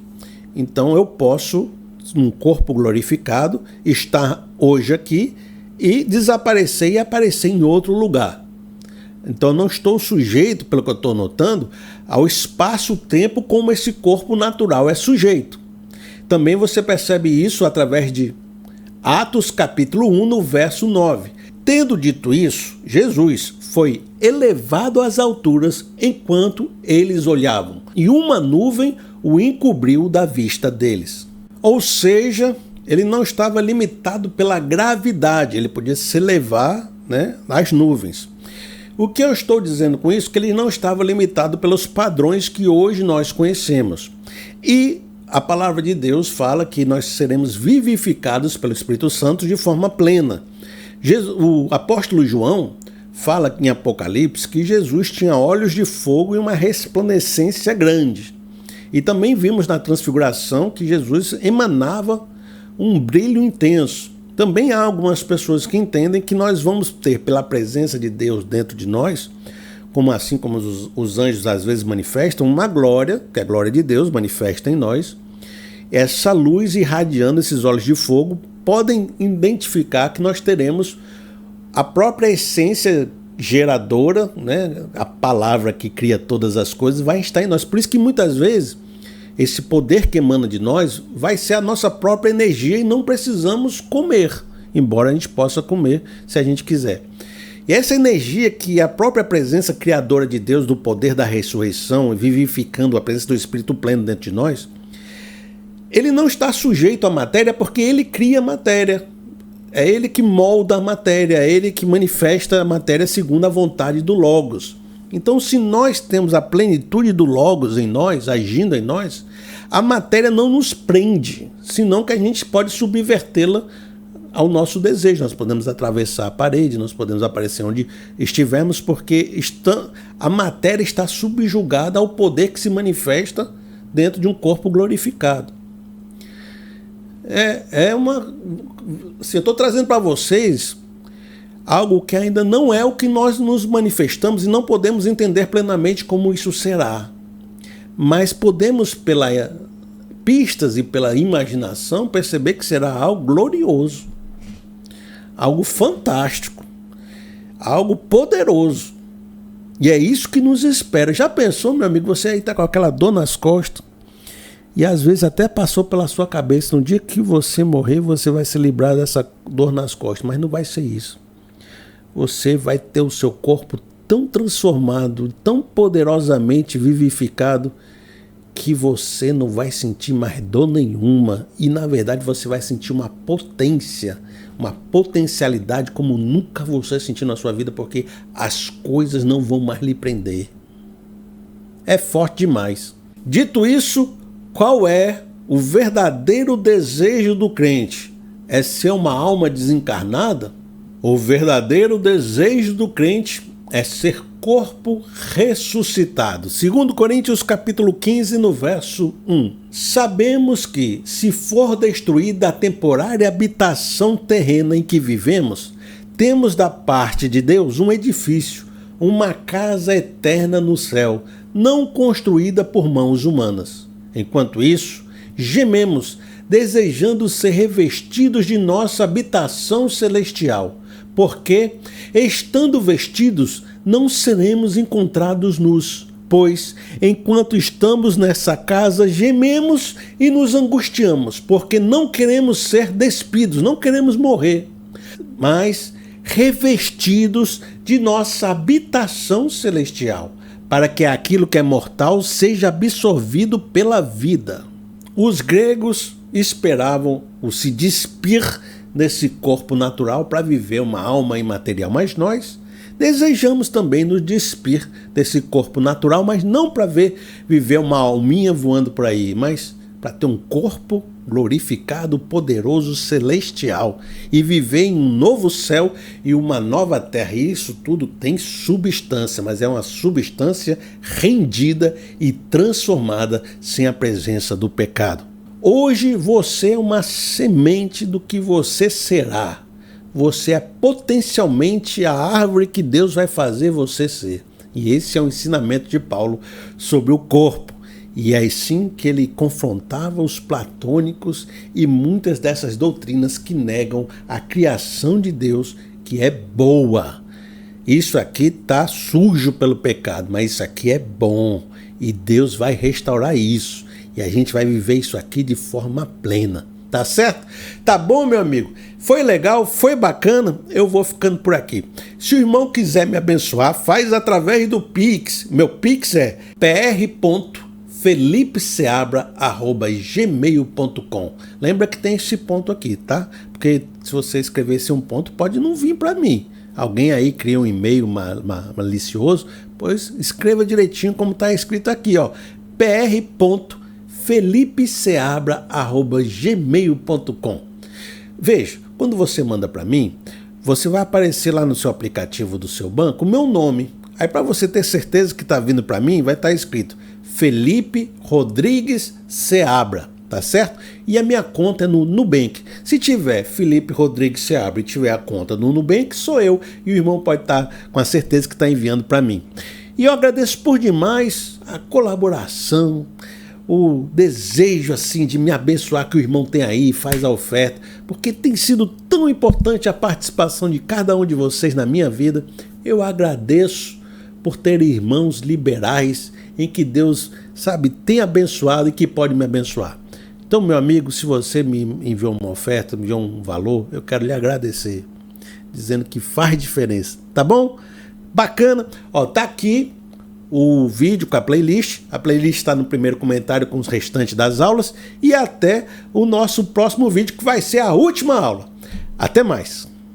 Então eu posso, num corpo glorificado, estar hoje aqui e desaparecer e aparecer em outro lugar. Então eu não estou sujeito, pelo que eu estou notando, ao espaço-tempo como esse corpo natural é sujeito. Também você percebe isso através de Atos capítulo 1, no verso 9. Tendo dito isso, Jesus foi elevado às alturas enquanto eles olhavam, e uma nuvem o encobriu da vista deles. Ou seja, ele não estava limitado pela gravidade, ele podia se elevar, né, nas nuvens. O que eu estou dizendo com isso? Que ele não estava limitado pelos padrões que hoje nós conhecemos. E a palavra de Deus fala que nós seremos vivificados pelo Espírito Santo de forma plena. O apóstolo João fala em Apocalipse que Jesus tinha olhos de fogo e uma resplandecência grande. E também vimos na transfiguração que Jesus emanava um brilho intenso. Também há algumas pessoas que entendem que nós vamos ter, pela presença de Deus dentro de nós, assim como os anjos às vezes manifestam, uma glória, que é a glória de Deus, manifesta em nós. Essa luz irradiando esses olhos de fogo podem identificar que nós teremos a própria essência geradora, né? A palavra que cria todas as coisas vai estar em nós. Por isso que muitas vezes esse poder que emana de nós vai ser a nossa própria energia e não precisamos comer, embora a gente possa comer se a gente quiser. E essa energia que a própria presença criadora de Deus, do poder da ressurreição, vivificando a presença do Espírito pleno dentro de nós, ele não está sujeito à matéria porque ele cria a matéria. É ele que molda a matéria, é ele que manifesta a matéria segundo a vontade do Logos. Então, se nós temos a plenitude do Logos em nós, agindo em nós, a matéria não nos prende, senão que a gente pode subvertê-la ao nosso desejo. Nós podemos atravessar a parede, nós podemos aparecer onde estivermos, porque a matéria está subjugada ao poder que se manifesta dentro de um corpo glorificado. Eu estou trazendo para vocês algo que ainda não é o que nós nos manifestamos e não podemos entender plenamente como isso será. Mas podemos, pelas pistas e pela imaginação, perceber que será algo glorioso, algo fantástico, algo poderoso. E é isso que nos espera. Já pensou, meu amigo, você aí está com aquela dor nas costas? E às vezes até passou pela sua cabeça, no dia que você morrer, você vai se livrar dessa dor nas costas. Mas não vai ser isso. Você vai ter o seu corpo tão transformado, tão poderosamente vivificado, que você não vai sentir mais dor nenhuma. E na verdade você vai sentir uma potência, uma potencialidade como nunca você sentiu na sua vida, porque as coisas não vão mais lhe prender. É forte demais. Dito isso, qual é o verdadeiro desejo do crente? É ser uma alma desencarnada? O verdadeiro desejo do crente é ser corpo ressuscitado. 2 Coríntios capítulo 15, no verso 1. Sabemos que, se for destruída a temporária habitação terrena em que vivemos, temos da parte de Deus um edifício, uma casa eterna no céu, não construída por mãos humanas. Enquanto isso, gememos, desejando ser revestidos de nossa habitação celestial, porque, estando vestidos, não seremos encontrados nus, pois, enquanto estamos nessa casa, gememos e nos angustiamos, porque não queremos ser despidos, não queremos morrer. mas revestidos de nossa habitação celestial, para que aquilo que é mortal seja absorvido pela vida. Os gregos esperavam o se despir desse corpo natural para viver uma alma imaterial, mas nós desejamos também nos despir desse corpo natural, mas não para viver uma alminha voando por aí, mas para ter um corpo glorificado, poderoso, celestial e viver em um novo céu e uma nova terra. E isso tudo tem substância, mas é uma substância rendida e transformada sem a presença do pecado. Hoje você é uma semente do que você será. Você é potencialmente a árvore que Deus vai fazer você ser. E esse é o ensinamento de Paulo sobre o corpo. E é assim que ele confrontava os platônicos e muitas dessas doutrinas que negam a criação de Deus, que é boa. Isso aqui está sujo pelo pecado, mas isso aqui é bom. E Deus vai restaurar isso. E a gente vai viver isso aqui de forma plena. Tá certo? Tá bom, meu amigo? Foi legal? Foi bacana? Eu vou ficando por aqui. Se o irmão quiser me abençoar, faz através do Pix. Meu Pix é pr.felipeseabra@gmail.com. Lembra que tem esse ponto aqui, tá? Porque se você escrever esse um ponto, pode não vir para mim. Alguém aí cria um e-mail malicioso, pois escreva direitinho como está escrito aqui, ó. pr.felipeseabra@gmail.com. Veja, quando você manda para mim, você vai aparecer lá no seu aplicativo do seu banco o meu nome. Aí para você ter certeza que está vindo para mim, vai estar escrito Felipe Rodrigues Seabra, tá certo? E a minha conta é no Nubank. Se tiver Felipe Rodrigues Seabra e tiver a conta no Nubank, sou eu e o irmão pode estar com a certeza que está enviando para mim. E eu agradeço por demais a colaboração, o desejo assim de me abençoar que o irmão tem aí, faz a oferta, porque tem sido tão importante a participação de cada um de vocês na minha vida. Eu agradeço por ter irmãos liberais em que Deus, sabe, tem abençoado e que pode me abençoar. Então, meu amigo, se você me enviou uma oferta, me enviou um valor, eu quero lhe agradecer, dizendo que faz diferença, tá bom? Bacana, ó, tá aqui o vídeo com a playlist está no primeiro comentário com os restantes das aulas e até o nosso próximo vídeo que vai ser a última aula. Até mais!